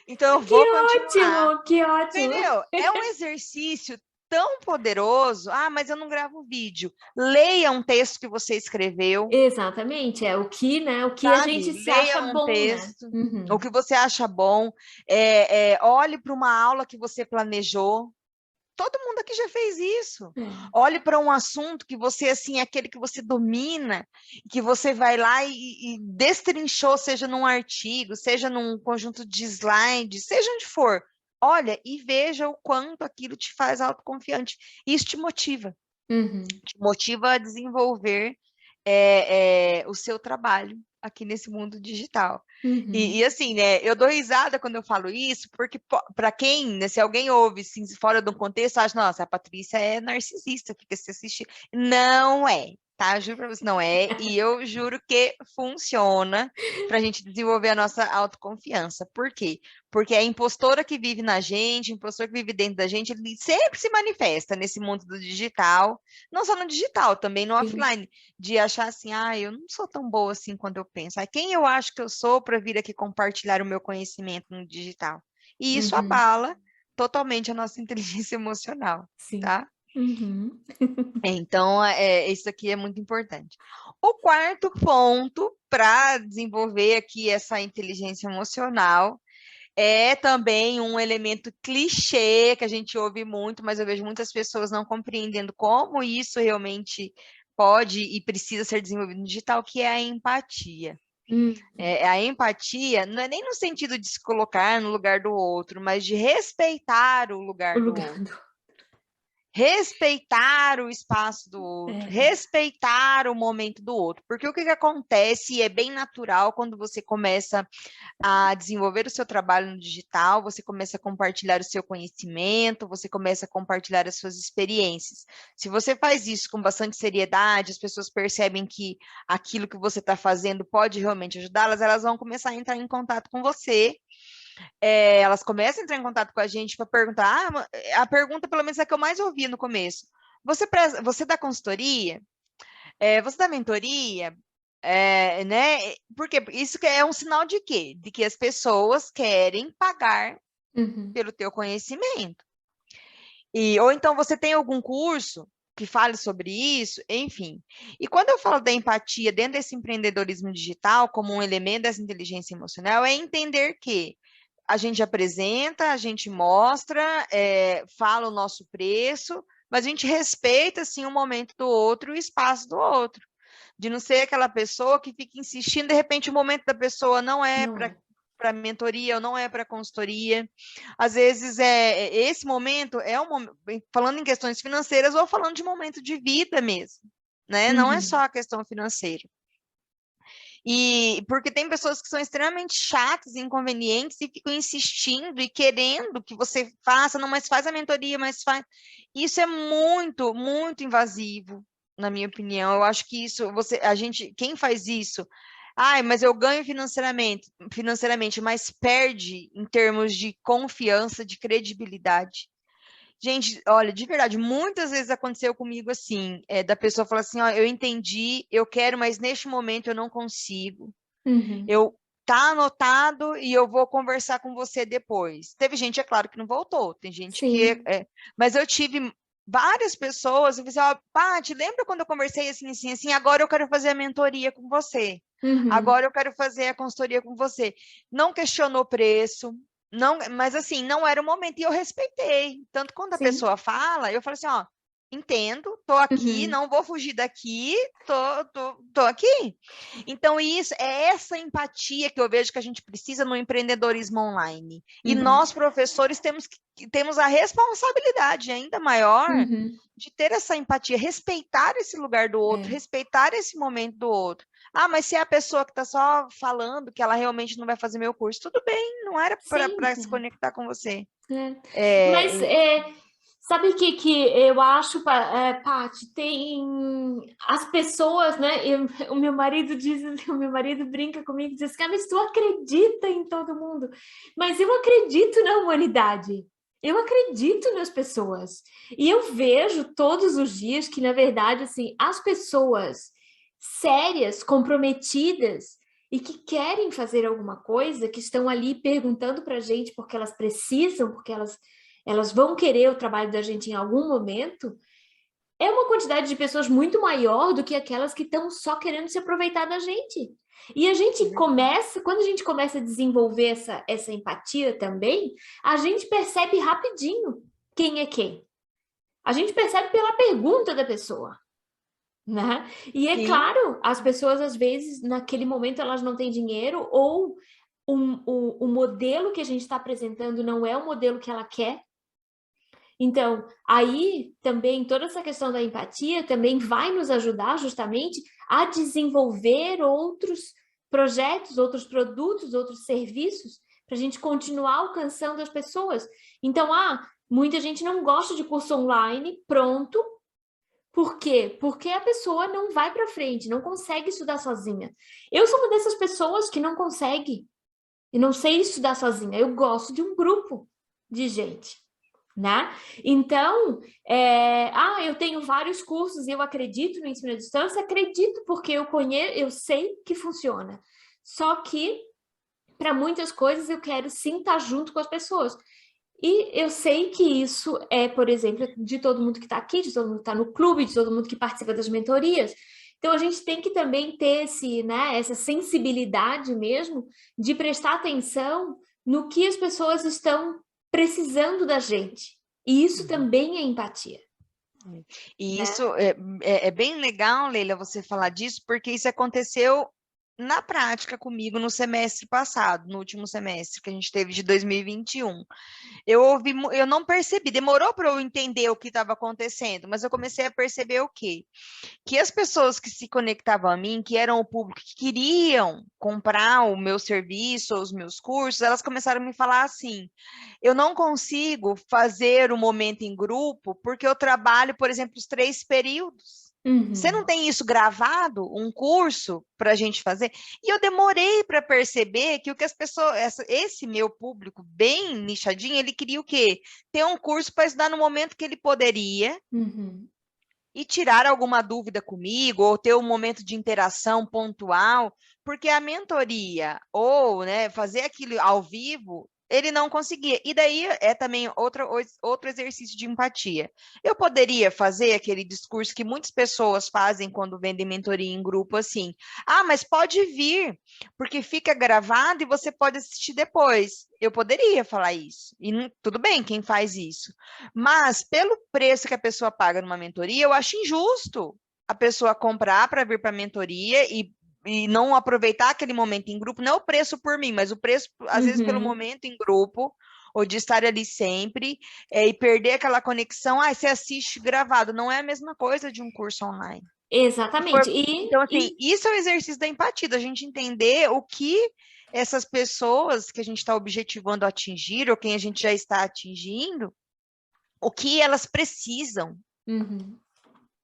então eu Que vou continuar. ótimo, que ótimo. Entendeu? É um exercício tão poderoso. Ah, mas eu não gravo vídeo. Leia um texto que você escreveu, Exatamente, é o que, né? O que a sabe? gente se Leia acha um bom, né? texto, o Uhum. que você acha bom. Olhe para uma aula que você planejou. Todo mundo aqui já fez isso. É. Olhe para um assunto que você, assim, é aquele que você domina, que você vai lá e destrinchou, seja num artigo, seja num conjunto de slides, seja onde for. Olha e veja o quanto aquilo te faz autoconfiante. Isso Uhum. te motiva a desenvolver o seu trabalho aqui nesse mundo digital. Uhum. Assim, né, eu dou risada quando eu falo isso, porque para quem, né, se alguém ouve assim, fora do contexto, acha, nossa, a Patrícia é narcisista, fica se assistir. Não é, tá? Juro para você, não é. E eu juro que funciona para a gente desenvolver a nossa autoconfiança. Por quê? Porque a impostora que vive na gente, o impostor que vive dentro da gente, ele sempre se manifesta nesse mundo do digital, não só no digital, também no Sim. offline, de achar assim, ah, eu não sou tão boa assim quando eu penso. Ah, quem eu acho que eu sou para vir aqui compartilhar o meu conhecimento no digital? E isso Uhum. abala totalmente a nossa inteligência emocional, Sim. tá? Uhum. Então, isso aqui é muito importante. O quarto ponto para desenvolver aqui essa inteligência emocional é também um elemento clichê que a gente ouve muito, mas eu vejo muitas pessoas não compreendendo como isso realmente pode e precisa ser desenvolvido no digital, que é a empatia. Uhum. A empatia não é nem no sentido de se colocar no lugar do outro, mas de respeitar o O lugar do lugar outro. do... Respeitar o espaço do outro, É. respeitar o momento do outro, porque o que acontece, e é bem natural quando você começa a desenvolver o seu trabalho no digital, você começa a compartilhar o seu conhecimento, você começa a compartilhar as suas experiências. Se você faz isso com bastante seriedade, as pessoas percebem que aquilo que você está fazendo pode realmente ajudá-las, elas vão começar a entrar em contato com você. Elas começam a entrar em contato com a gente para perguntar. A pergunta, pelo menos, é a que eu mais ouvi no começo. Você dá consultoria? Você dá mentoria? Né? Porque isso que é um sinal de quê? De que as pessoas querem pagar Uhum. pelo teu conhecimento. Ou então você tem algum curso que fale sobre isso, enfim. E quando eu falo da empatia dentro desse empreendedorismo digital, como um elemento dessa inteligência emocional, é entender que a gente apresenta, a gente mostra, fala o nosso preço, mas a gente respeita, assim, o momento do outro e o espaço do outro. De não ser aquela pessoa que fica insistindo, de repente o momento da pessoa não é Não é. para mentoria ou não é para consultoria. Às vezes esse momento é um momento, falando em questões financeiras ou falando de momento de vida mesmo, né? Não é só Uhum. a questão financeira. E porque tem pessoas que são extremamente chatas, inconvenientes e ficam insistindo e querendo que você faça, não, mas faz a mentoria, mas faz. Isso é muito, muito invasivo, na minha opinião. Eu acho que isso, quem faz isso, ai, mas eu ganho financeiramente, mas perde em termos de confiança, de credibilidade. Gente, olha, de verdade, muitas vezes aconteceu comigo assim, da pessoa falar assim, ó, eu entendi, eu quero, mas neste momento eu não consigo. Uhum. Eu Tá anotado e eu vou conversar com você depois. Teve gente, é claro, que não voltou, tem gente que Sim. mas eu tive várias pessoas, eu falei assim, ó, Paty, lembra quando eu conversei assim, assim, assim? Agora eu quero fazer a mentoria com você. Uhum. Agora eu quero fazer a consultoria com você. Não questionou preço, não, mas assim, não era o momento e eu respeitei. Tanto quando a Sim. pessoa fala, eu falo assim, ó, entendo, tô aqui, Uhum. não vou fugir daqui, tô aqui. Então, isso é essa empatia que eu vejo que a gente precisa no empreendedorismo online. E Uhum. nós, professores, temos a responsabilidade ainda maior Uhum. de ter essa empatia, respeitar esse lugar do outro, É. respeitar esse momento do outro. Ah, mas se é a pessoa que está só falando que ela realmente não vai fazer meu curso, tudo bem, não era Sim. para se conectar com você. É. Mas É, sabe o que eu acho, Paty? Tem as pessoas, né? O meu marido diz, o meu marido brinca comigo, diz que mas tu acredita em todo mundo. Mas eu acredito na humanidade. Eu acredito nas pessoas. E eu vejo todos os dias que, na verdade, assim, as pessoas sérias, comprometidas e que querem fazer alguma coisa, que estão ali perguntando para a gente porque elas precisam, porque elas vão querer o trabalho da gente em algum momento, é uma quantidade de pessoas muito maior do que aquelas que estão só querendo se aproveitar da gente. E a gente começa, quando a gente começa a desenvolver essa empatia também, a gente percebe rapidinho quem é quem. A gente percebe pela pergunta da pessoa, né? E é Sim. claro, as pessoas às vezes naquele momento elas não têm dinheiro ou o modelo que a gente está apresentando não é o modelo que ela quer. Então, aí também toda essa questão da empatia também vai nos ajudar justamente a desenvolver outros projetos, outros produtos, outros serviços, para a gente continuar alcançando as pessoas. Então, muita gente não gosta de curso online, pronto. Por quê? Porque a pessoa não vai para frente, não consegue estudar sozinha. Eu sou uma dessas pessoas que não consegue e não sei estudar sozinha. Eu gosto de um grupo de gente, né? Então, eu tenho vários cursos e eu acredito no ensino à distância, acredito porque eu conheço, eu sei que funciona. Só que para muitas coisas eu quero sim estar junto com as pessoas. E eu sei que isso é, por exemplo, de todo mundo que está aqui, de todo mundo que está no clube, de todo mundo que participa das mentorias. Então, a gente tem que também ter essa sensibilidade mesmo de prestar atenção no que as pessoas estão precisando da gente. E isso também é empatia. E Né? isso é bem legal, Leila, você falar disso, porque isso aconteceu na prática comigo no semestre passado, no último semestre que a gente teve de 2021. Eu não percebi, demorou para eu entender o que estava acontecendo, mas eu comecei a perceber o quê? Que as pessoas que se conectavam a mim, que eram o público que queriam comprar o meu serviço, os meus cursos, elas começaram a me falar assim: eu não consigo fazer o momento em grupo porque eu trabalho, por exemplo, os 3 períodos. Você não Uhum. tem isso gravado, um curso para a gente fazer? E eu demorei para perceber que o que as pessoas, esse meu público bem nichadinho, ele queria o quê? Ter um curso para estudar no momento que ele poderia Uhum. e tirar alguma dúvida comigo, ou ter um momento de interação pontual, porque a mentoria, ou né, fazer aquilo ao vivo, ele não conseguia. E daí é também outro exercício de empatia. Eu poderia fazer aquele discurso que muitas pessoas fazem quando vendem mentoria em grupo assim: mas pode vir, porque fica gravado e você pode assistir depois. Eu poderia falar isso. E tudo bem quem faz isso. Mas, pelo preço que a pessoa paga numa mentoria, eu acho injusto a pessoa comprar para vir para a mentoria e não aproveitar aquele momento em grupo. Não é o preço por mim, mas o preço, às vezes, pelo Uhum. momento em grupo, ou de estar ali sempre, e perder aquela conexão. Você assiste gravado, não é a mesma coisa de um curso online. Exatamente. Então, assim, isso é o exercício da empatia, da gente entender o que essas pessoas que a gente está objetivando atingir, ou quem a gente já está atingindo, o que elas precisam, Uhum.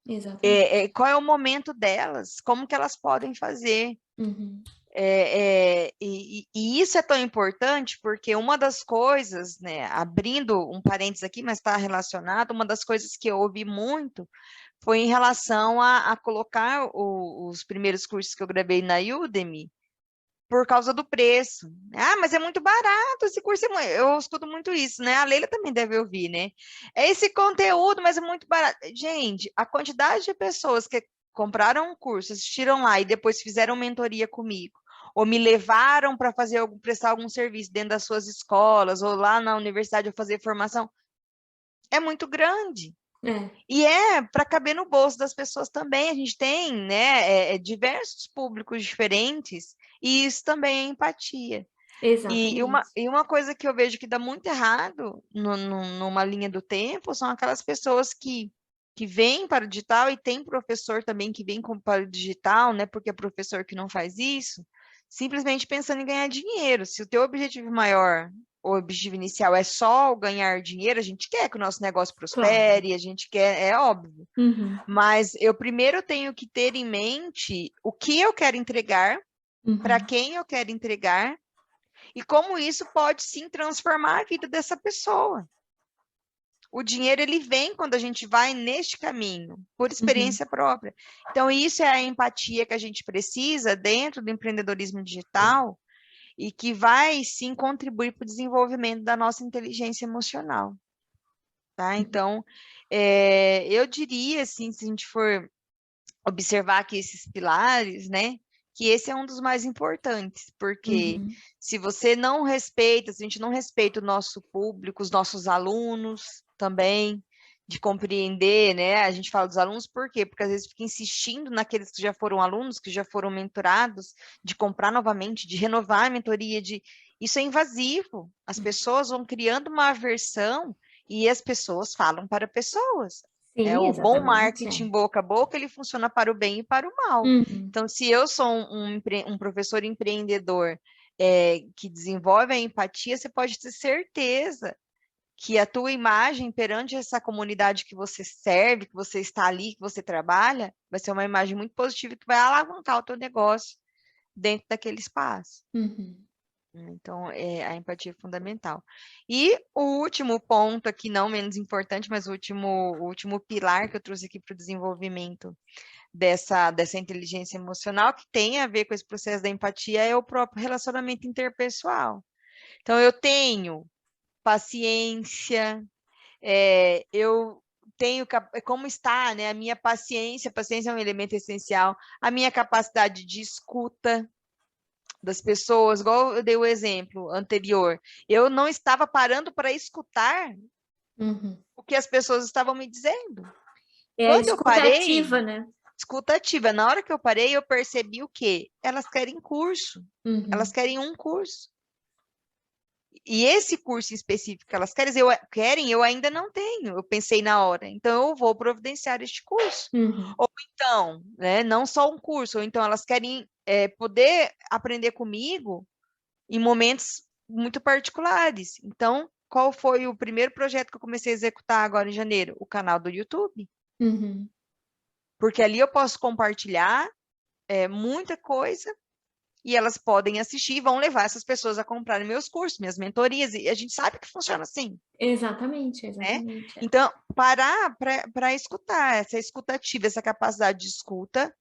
Exatamente. qual é o momento delas, como que elas podem fazer. Uhum. E isso é tão importante porque uma das coisas, né, abrindo um parênteses aqui, mas está relacionado, uma das coisas que eu ouvi muito foi em relação a colocar os primeiros cursos que eu gravei na Udemy, por causa do preço. Mas é muito barato esse curso. Eu escuto muito isso, né? A Leila também deve ouvir, né? É esse conteúdo, mas é muito barato. Gente, a quantidade de pessoas que compraram um curso, assistiram lá e depois fizeram mentoria comigo, ou me levaram para prestar algum serviço dentro das suas escolas, ou lá na universidade eu fazer formação, é muito grande. É, E é para caber no bolso das pessoas também. A gente tem, né, diversos públicos diferentes, e isso também é empatia. exatamente. E uma coisa que eu vejo que dá muito errado numa linha do tempo são aquelas pessoas que vêm para o digital, e tem professor também que vem para o digital, né, porque é professor que não faz isso, simplesmente pensando em ganhar dinheiro. Se o teu objetivo maior, o objetivo inicial é só o ganhar dinheiro, a gente quer que o nosso negócio Claro. prospere, a gente quer, é óbvio. Uhum. Mas eu primeiro tenho que ter em mente o que eu quero entregar, para Uhum. quem eu quero entregar, e como isso pode sim transformar a vida dessa pessoa. O dinheiro ele vem quando a gente vai neste caminho, por Uhum. experiência própria. Então, isso é a empatia que a gente precisa dentro do empreendedorismo digital, e que vai sim contribuir para o desenvolvimento da nossa inteligência emocional. Tá? Então, eu diria assim, se a gente for observar aqui esses pilares, né? Que esse é um dos mais importantes, porque Uhum. se você não respeita, se a gente não respeita o nosso público, os nossos alunos também, de compreender, né? A gente fala dos alunos, por quê? Porque às vezes fica insistindo naqueles que já foram alunos, que já foram mentorados, de comprar novamente, de renovar a mentoria, isso é invasivo. As pessoas vão criando uma aversão e as pessoas falam para pessoas. Sim, O bom exatamente. marketing boca a boca, ele funciona para o bem e para o mal. Uhum. Então, se eu sou um professor empreendedor que desenvolve a empatia, você pode ter certeza que a tua imagem perante essa comunidade que você serve, que você está ali, que você trabalha, vai ser uma imagem muito positiva que vai alavancar o teu negócio dentro daquele espaço. Uhum. Então, a empatia é fundamental. E o último ponto aqui, não menos importante, mas o último pilar que eu trouxe aqui para o desenvolvimento dessa inteligência emocional, que tem a ver com esse processo da empatia, é o próprio relacionamento interpessoal. Então, eu tenho paciência, eu tenho, como está, né, a minha paciência é um elemento essencial, a minha capacidade de escuta das pessoas, igual eu dei o exemplo anterior, eu não estava parando para escutar Uhum. o que as pessoas estavam me dizendo. É a Quando eu escuta parei, ativa, né? escuta ativa, na hora que eu parei, eu percebi o quê? Elas querem curso, elas Uhum. querem um curso. E esse curso em específico que elas querem, eu ainda não tenho. Eu pensei na hora, então eu vou providenciar este curso. Uhum. Ou então, né, não só um curso, ou então elas querem poder aprender comigo em momentos muito particulares. Então, qual foi o primeiro projeto que eu comecei a executar agora em janeiro? O canal do YouTube. Uhum. Porque ali eu posso compartilhar muita coisa e elas podem assistir e vão levar essas pessoas a comprarem meus cursos, minhas mentorias, e a gente sabe que funciona assim, Exatamente, né? exatamente. Então, parar para escutar, essa escutativa, essa capacidade de escuta,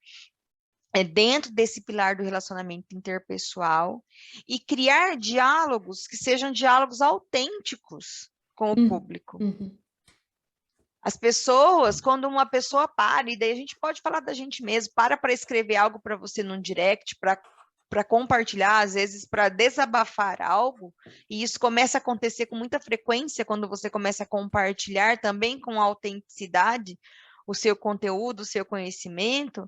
dentro desse pilar do relacionamento interpessoal, e criar diálogos que sejam diálogos autênticos com o Uhum. público. Uhum. As pessoas, quando uma pessoa para, e daí a gente pode falar da gente mesmo, para escrever algo para você num direct, para compartilhar, às vezes para desabafar algo, e isso começa a acontecer com muita frequência quando você começa a compartilhar também com autenticidade o seu conteúdo, o seu conhecimento,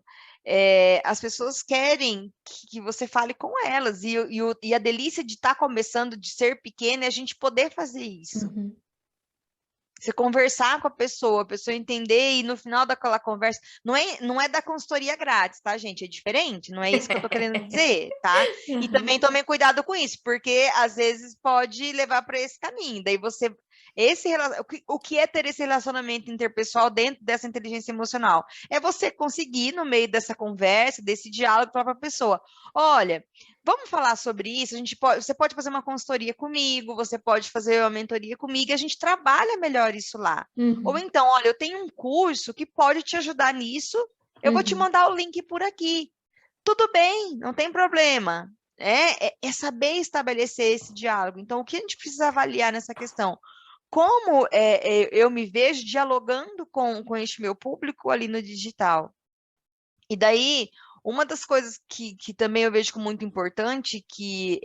as pessoas querem que você fale com elas, e a delícia de estar começando, de ser pequena, é a gente poder fazer isso. Uhum. Você conversar com a pessoa entender e no final daquela conversa, não é da consultoria grátis, tá, gente? É diferente, não é isso que eu tô querendo dizer, tá? E Uhum. também tomem cuidado com isso, porque às vezes pode levar para esse caminho. Daí o que é ter esse relacionamento interpessoal dentro dessa inteligência emocional? É você conseguir, no meio dessa conversa, desse diálogo, falar para a pessoa: olha, vamos falar sobre isso? Você pode fazer uma consultoria comigo, você pode fazer uma mentoria comigo, e a gente trabalha melhor isso lá. Ou Uhum. então, olha, eu tenho um curso que pode te ajudar nisso, eu vou te Uhum. mandar o link por aqui. Tudo bem, não tem problema. É saber estabelecer esse diálogo. Então, o que a gente precisa avaliar nessa questão? Como eu me vejo dialogando com este meu público ali no digital? E daí, uma das coisas que também eu vejo como muito importante, que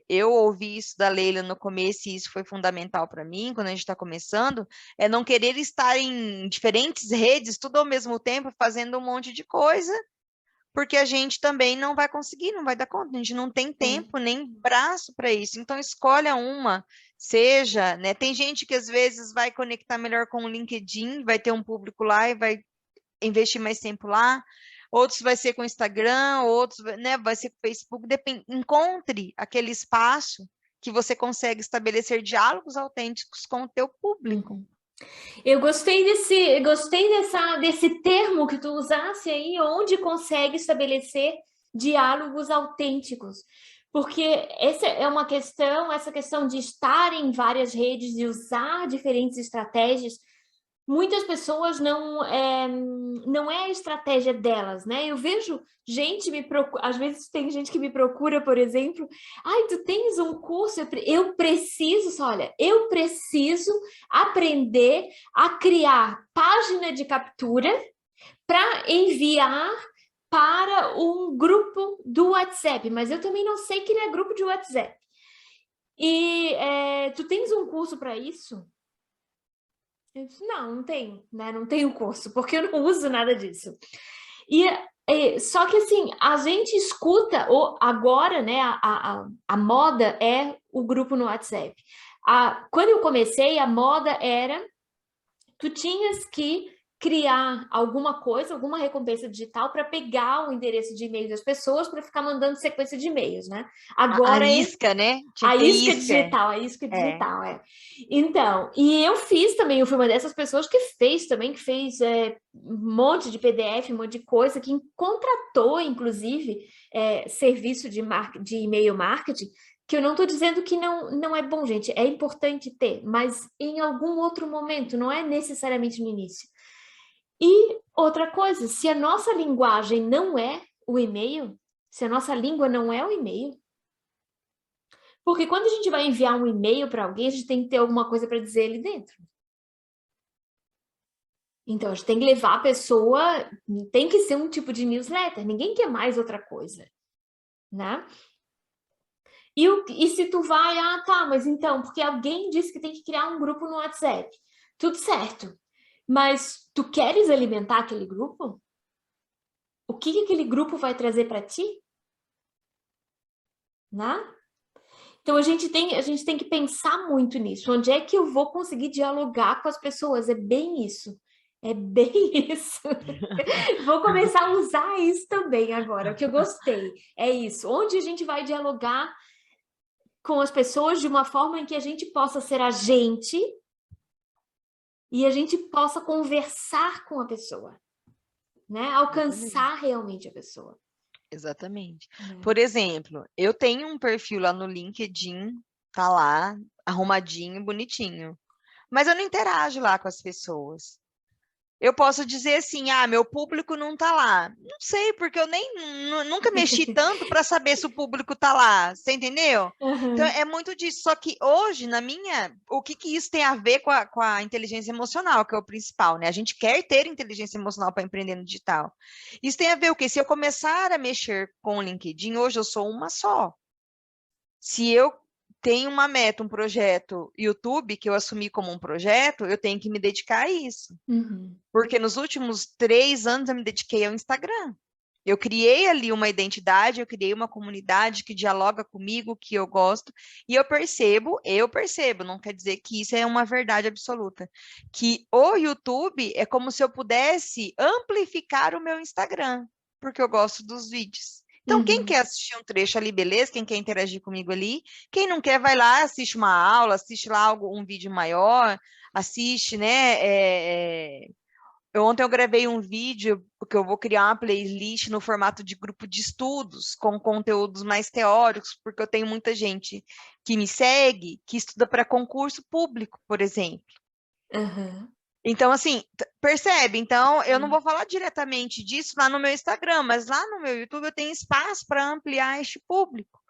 eu ouvi isso da Leila no começo, e isso foi fundamental para mim, quando a gente está começando, é não querer estar em diferentes redes, tudo ao mesmo tempo, fazendo um monte de coisa, porque a gente também não vai conseguir, não vai dar conta, a gente não tem É. tempo nem braço para isso. Então, escolha uma, seja, né? Tem gente que às vezes vai conectar melhor com o LinkedIn, vai ter um público lá e vai investir mais tempo lá, outros vai ser com o Instagram, outros, né, vai ser com o Facebook, encontre aquele espaço que você consegue estabelecer diálogos autênticos com o teu público. Uhum. Eu gostei desse termo que tu usasse aí, onde consegue estabelecer diálogos autênticos. Porque essa questão de estar em várias redes, de usar diferentes estratégias, muitas pessoas não é a estratégia delas, né? Eu vejo gente às vezes tem gente que me procura, por exemplo, ai, tu tens um curso, eu preciso aprender a criar página de captura para enviar para um grupo do WhatsApp, mas eu também não sei criar grupo de WhatsApp. E tu tens um curso para isso? Eu disse, não tenho, né? Não tenho curso, porque eu não uso nada disso. Só que assim, a gente escuta, agora, né, a moda é o grupo no WhatsApp. Quando eu comecei, a moda era, tu tinhas que criar alguma coisa, alguma recompensa digital para pegar o endereço de e-mail das pessoas para ficar mandando sequência de e-mails, né? A Agora isca, né? Tinha a que ter isca isca. digital, a isca É. digital, é. Então, e eu fiz também, eu fui uma dessas pessoas que fez também, que fez um monte de PDF, um monte de coisa, que contratou, inclusive, serviço de e-mail marketing, que eu não estou dizendo que não é bom, gente, é importante ter, mas em algum outro momento, não é necessariamente no início. E outra coisa, se a nossa linguagem não é o e-mail, se a nossa língua não é o e-mail, porque quando a gente vai enviar um e-mail para alguém, a gente tem que ter alguma coisa para dizer ali dentro. Então, a gente tem que levar a pessoa, tem que ser um tipo de newsletter, ninguém quer mais outra coisa, né? E se tu vai, tá, mas então, porque alguém disse que tem que criar um grupo no WhatsApp. Tudo certo. Mas tu queres alimentar aquele grupo? O que aquele grupo vai trazer para ti? Né? Então a gente tem que pensar muito nisso. Onde é que eu vou conseguir dialogar com as pessoas? É bem isso. É bem isso. Vou começar a usar isso também agora, que eu gostei. É isso. Onde a gente vai dialogar com as pessoas de uma forma em que a gente possa ser a gente e a gente possa conversar com a pessoa, né? Exatamente. Alcançar realmente a pessoa. Exatamente. Né? Por exemplo, eu tenho um perfil lá no LinkedIn, tá lá, arrumadinho, bonitinho. Mas eu não interajo lá com as pessoas. Eu posso dizer assim, meu público não tá lá. Não sei, porque eu nem nunca mexi tanto para saber se o público tá lá. Você entendeu? Então Uhum. é muito disso. Só que hoje, o que que isso tem a ver com a inteligência emocional, que é o principal, né? A gente quer ter inteligência emocional para empreender no digital. Isso tem a ver o quê? Se eu começar a mexer com o LinkedIn, hoje eu sou uma só. Se eu tenho uma meta, um projeto YouTube, que eu assumi como um projeto, eu tenho que me dedicar a isso. Uhum. Porque nos últimos 3 anos eu me dediquei ao Instagram. Eu criei ali uma identidade, eu criei uma comunidade que dialoga comigo, que eu gosto, e eu percebo, não quer dizer que isso é uma verdade absoluta, que o YouTube é como se eu pudesse amplificar o meu Instagram, porque eu gosto dos vídeos. Então, quem Uhum. quer assistir um trecho ali, beleza? Quem quer interagir comigo ali, quem não quer, vai lá, assiste uma aula, assiste lá um vídeo maior, assiste, né? Ontem eu gravei um vídeo, porque eu vou criar uma playlist no formato de grupo de estudos, com conteúdos mais teóricos, porque eu tenho muita gente que me segue, que estuda para concurso público, por exemplo. Uhum. Então, assim, percebe? Então, eu não Sim. vou falar diretamente disso lá no meu Instagram, mas lá no meu YouTube eu tenho espaço para ampliar este público,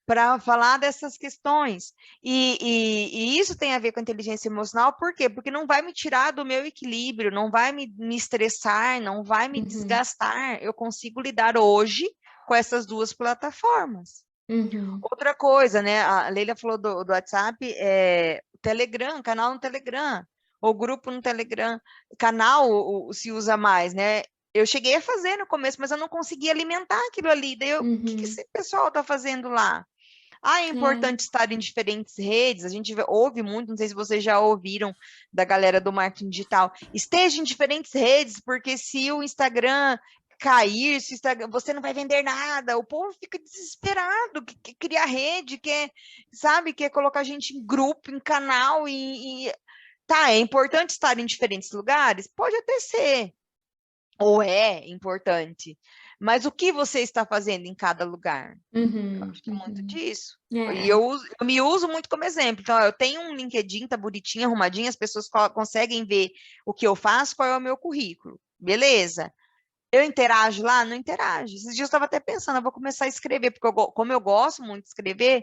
para falar dessas questões. E isso tem a ver com a inteligência emocional, por quê? Porque não vai me tirar do meu equilíbrio, não vai me estressar, não vai me Uhum. desgastar. Eu consigo lidar hoje com essas duas plataformas. Uhum. Outra coisa, né? A Leila falou do WhatsApp, o Telegram, canal no Telegram, ou grupo no Telegram, canal se usa mais, né? Eu cheguei a fazer no começo, mas eu não conseguia alimentar aquilo ali. Daí, o que que Uhum. esse pessoal está fazendo lá? É É. importante estar em diferentes redes. A gente ouve muito, não sei se vocês já ouviram da galera do marketing digital. Esteja em diferentes redes, porque se o Instagram cair, se o Instagram, você não vai vender nada. O povo fica desesperado, quer criar rede, sabe, quer colocar gente em grupo, em canal tá, é importante estar em diferentes lugares? Pode até ser, ou é importante. Mas o que você está fazendo em cada lugar? Eu Uhum. acho que é muito Uhum. disso. E É. eu me uso muito como exemplo. Então, eu tenho um LinkedIn, tá bonitinho, arrumadinho, as pessoas conseguem ver o que eu faço, qual é o meu currículo. Beleza. Eu interajo lá? Não interajo. Esses dias eu estava até pensando, eu vou começar a escrever, porque como eu gosto muito de escrever,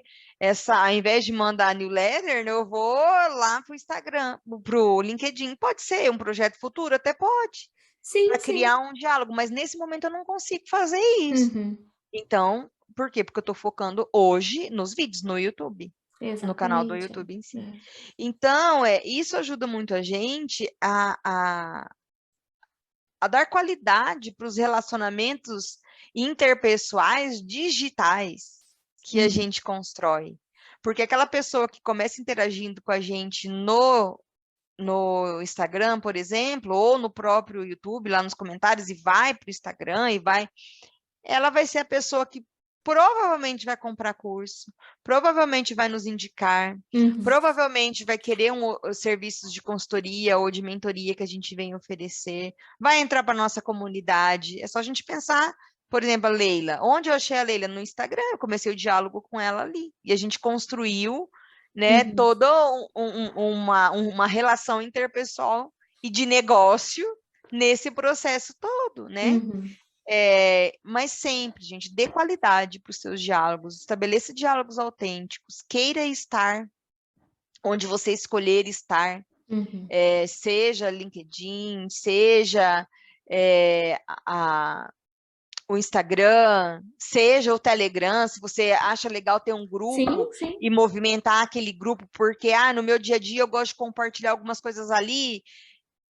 ao invés de mandar newsletter, né, eu vou lá pro Instagram, pro LinkedIn. Pode ser um projeto futuro? Até pode, Sim, para sim. criar um diálogo, mas nesse momento eu não consigo fazer isso. Uhum. Então, por quê? Porque eu estou focando hoje nos vídeos no YouTube. no canal do Exatamente. YouTube em si. É. Então, isso ajuda muito a gente a dar qualidade para os relacionamentos interpessoais digitais que a gente constrói. Porque aquela pessoa que começa interagindo com a gente no Instagram, por exemplo, ou no próprio YouTube, lá nos comentários, e vai para o Instagram, ela vai ser a pessoa que provavelmente vai comprar curso, provavelmente vai nos indicar, provavelmente vai querer serviços de consultoria ou de mentoria que a gente vem oferecer, vai entrar para a nossa comunidade. É só a gente pensar, por exemplo, a Leila. Onde eu achei a Leila? No Instagram, eu comecei o diálogo com ela ali. E a gente construiu, né, toda uma relação interpessoal e de negócio nesse processo todo, né? Mas sempre, gente, dê qualidade para os seus diálogos, estabeleça diálogos autênticos, queira estar onde você escolher estar, seja LinkedIn, seja o Instagram, seja o Telegram, se você acha legal ter um grupo Sim. e movimentar aquele grupo, porque no meu dia a dia eu gosto de compartilhar algumas coisas ali.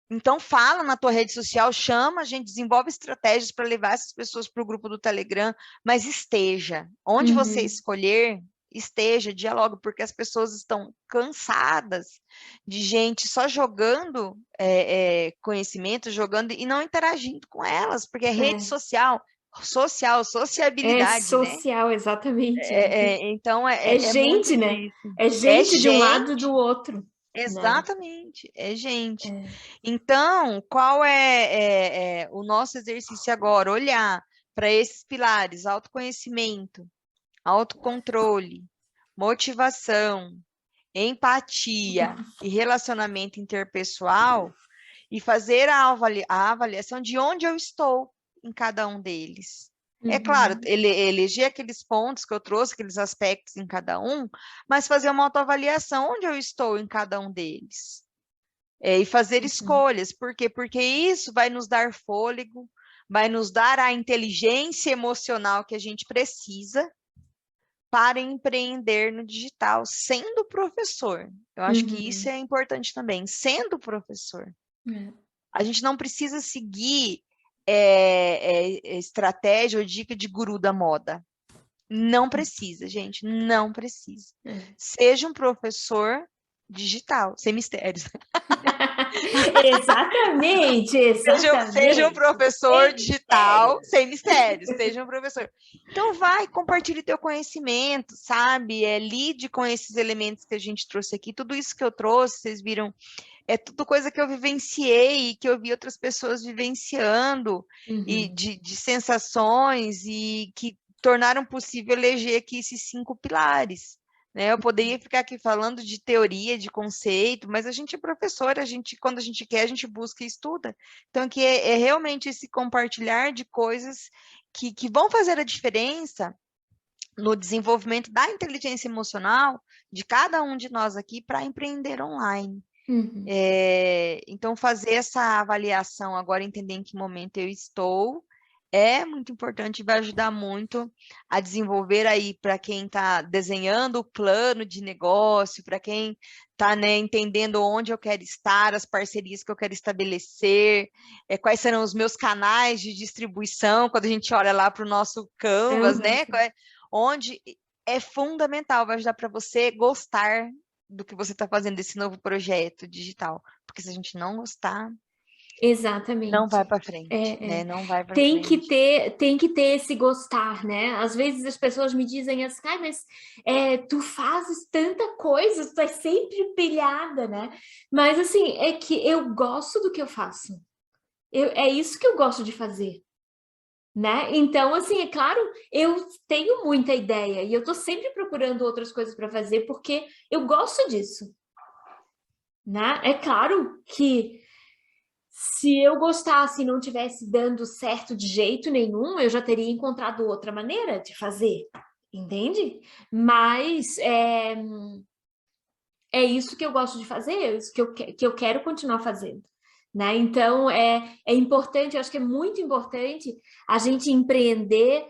Então, fala na tua rede social, chama, a gente desenvolve estratégias para levar essas pessoas para o grupo do Telegram, mas esteja. Onde você escolher, esteja, dialogue, porque as pessoas estão cansadas de gente só jogando conhecimento, jogando e não interagindo com elas, porque é rede social, É sociabilidade, né? social, exatamente. Então, É é muito gente, né? disso. É É gente de um lado e do gente. outro, né? Exatamente, é gente. Então, qual é o nosso exercício agora? Olhar para esses pilares: autoconhecimento, autocontrole, motivação, empatia e relacionamento interpessoal, e fazer a avaliação de onde eu estou em cada um deles. É claro, eleger aqueles pontos que eu trouxe, aqueles aspectos em cada um, mas fazer uma autoavaliação, onde eu estou em cada um deles. E fazer escolhas. Por quê? Porque isso vai nos dar fôlego, vai nos dar a inteligência emocional que a gente precisa para empreender no digital, sendo professor. Eu acho que isso é importante também, sendo professor. A gente não precisa seguir estratégia ou dica de guru da moda. Não precisa, gente, não precisa. Seja um professor digital, sem mistérios. Exatamente. Seja um professor digital, sem mistérios, seja um professor. Então, compartilhe teu conhecimento, sabe? Lide com esses elementos que a gente trouxe aqui. Tudo isso que eu trouxe, vocês viram, é tudo coisa que eu vivenciei, que eu vi outras pessoas vivenciando, e de sensações, e que tornaram possível eleger aqui esses 5 pilares. Eu poderia ficar aqui falando de teoria, de conceito, mas a gente é professora, quando a gente quer, a gente busca e estuda. Então, aqui é realmente esse compartilhar de coisas que vão fazer a diferença no desenvolvimento da inteligência emocional de cada um de nós aqui para empreender online. Então, fazer essa avaliação agora, entender em que momento eu estou, é muito importante e vai ajudar muito a desenvolver aí para quem está desenhando o plano de negócio, para quem está, né, entendendo onde eu quero estar, as parcerias que eu quero estabelecer, quais serão os meus canais de distribuição, quando a gente olha lá para o nosso Canvas, né? Onde é fundamental, vai ajudar para você gostar do que você está fazendo desse novo projeto digital. Porque se a gente não gostar, não vai para frente, né? Não vai para frente. Tem que ter esse gostar, né? Às vezes as pessoas me dizem assim, mas tu fazes tanta coisa, tu é sempre pilhada, né? Mas assim, é que eu gosto do que eu faço. É isso que eu gosto de fazer. Né? Então, assim, é claro, eu tenho muita ideia e eu tô sempre procurando outras coisas para fazer porque eu gosto disso, né? É claro que se eu gostasse e não tivesse dando certo de jeito nenhum, eu já teria encontrado outra maneira de fazer, entende? Mas é isso que eu gosto de fazer, é isso que eu quero continuar fazendo. Né? Então, é importante, eu acho que é muito importante a gente empreender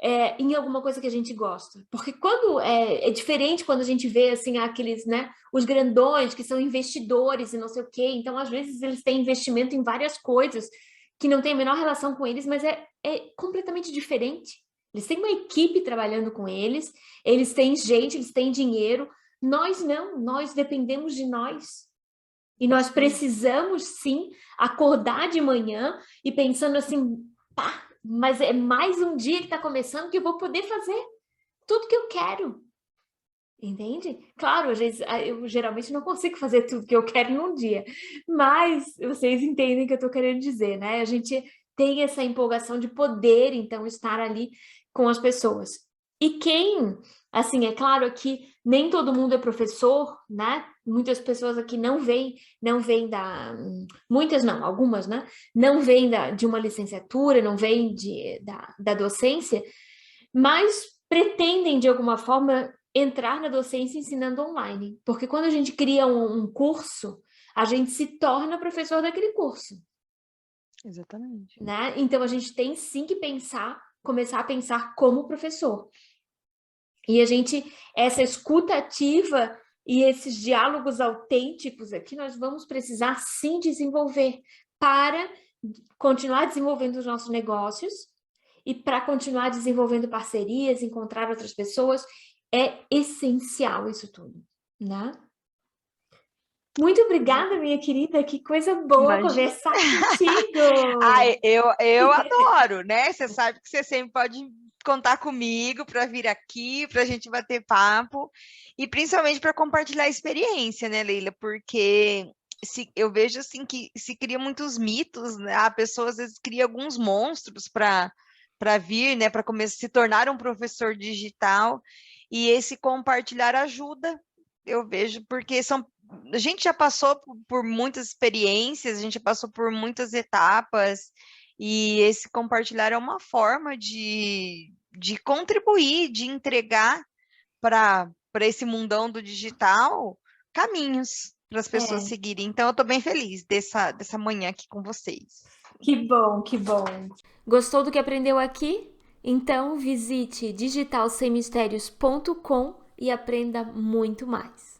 em alguma coisa que a gente gosta. Porque quando é diferente quando a gente vê assim aqueles, né, os grandões que são investidores e não sei o quê. Então, às vezes, eles têm investimento em várias coisas que não tem a menor relação com eles, mas é completamente diferente. Eles têm uma equipe trabalhando com eles têm gente, eles têm dinheiro. Nós não, nós dependemos de nós. E nós precisamos, sim, acordar de manhã e pensando assim, pá, mas é mais um dia que está começando que eu vou poder fazer tudo que eu quero. Entende? Claro, às vezes eu geralmente não consigo fazer tudo que eu quero num dia, mas vocês entendem o que eu estou querendo dizer, né? A gente tem essa empolgação de poder, então, estar ali com as pessoas. E quem, assim, é claro que nem todo mundo é professor, né? Muitas pessoas aqui não vêm muitas não, algumas, né? Não vêm de uma licenciatura, não vêm da docência, mas pretendem, de alguma forma, entrar na docência ensinando online. Porque quando a gente cria um curso, a gente se torna professor daquele curso. Exatamente. Né? Então, a gente tem sim que começar a pensar como professor. E essa escuta ativa e esses diálogos autênticos aqui, nós vamos precisar sim desenvolver para continuar desenvolvendo os nossos negócios e para continuar desenvolvendo parcerias, encontrar outras pessoas. É essencial isso tudo, né? Muito obrigada, minha querida. Que coisa boa conversar contigo. Ai, eu adoro, né? Você sabe que você sempre pode contar comigo para vir aqui, para a gente bater papo e principalmente para compartilhar experiência, né, Leila? Porque eu vejo assim que se cria muitos mitos, né? A pessoa às vezes cria alguns monstros para vir, né? Para começar a se tornar um professor digital e esse compartilhar ajuda. Eu vejo porque a gente já passou por muitas experiências, a gente passou por muitas etapas, e esse compartilhar é uma forma de contribuir, de entregar para esse mundão do digital caminhos para as pessoas seguirem. Então, eu estou bem feliz dessa manhã aqui com vocês. Que bom, que bom. Gostou do que aprendeu aqui? Então visite digitalsemmistérios.com e aprenda muito mais.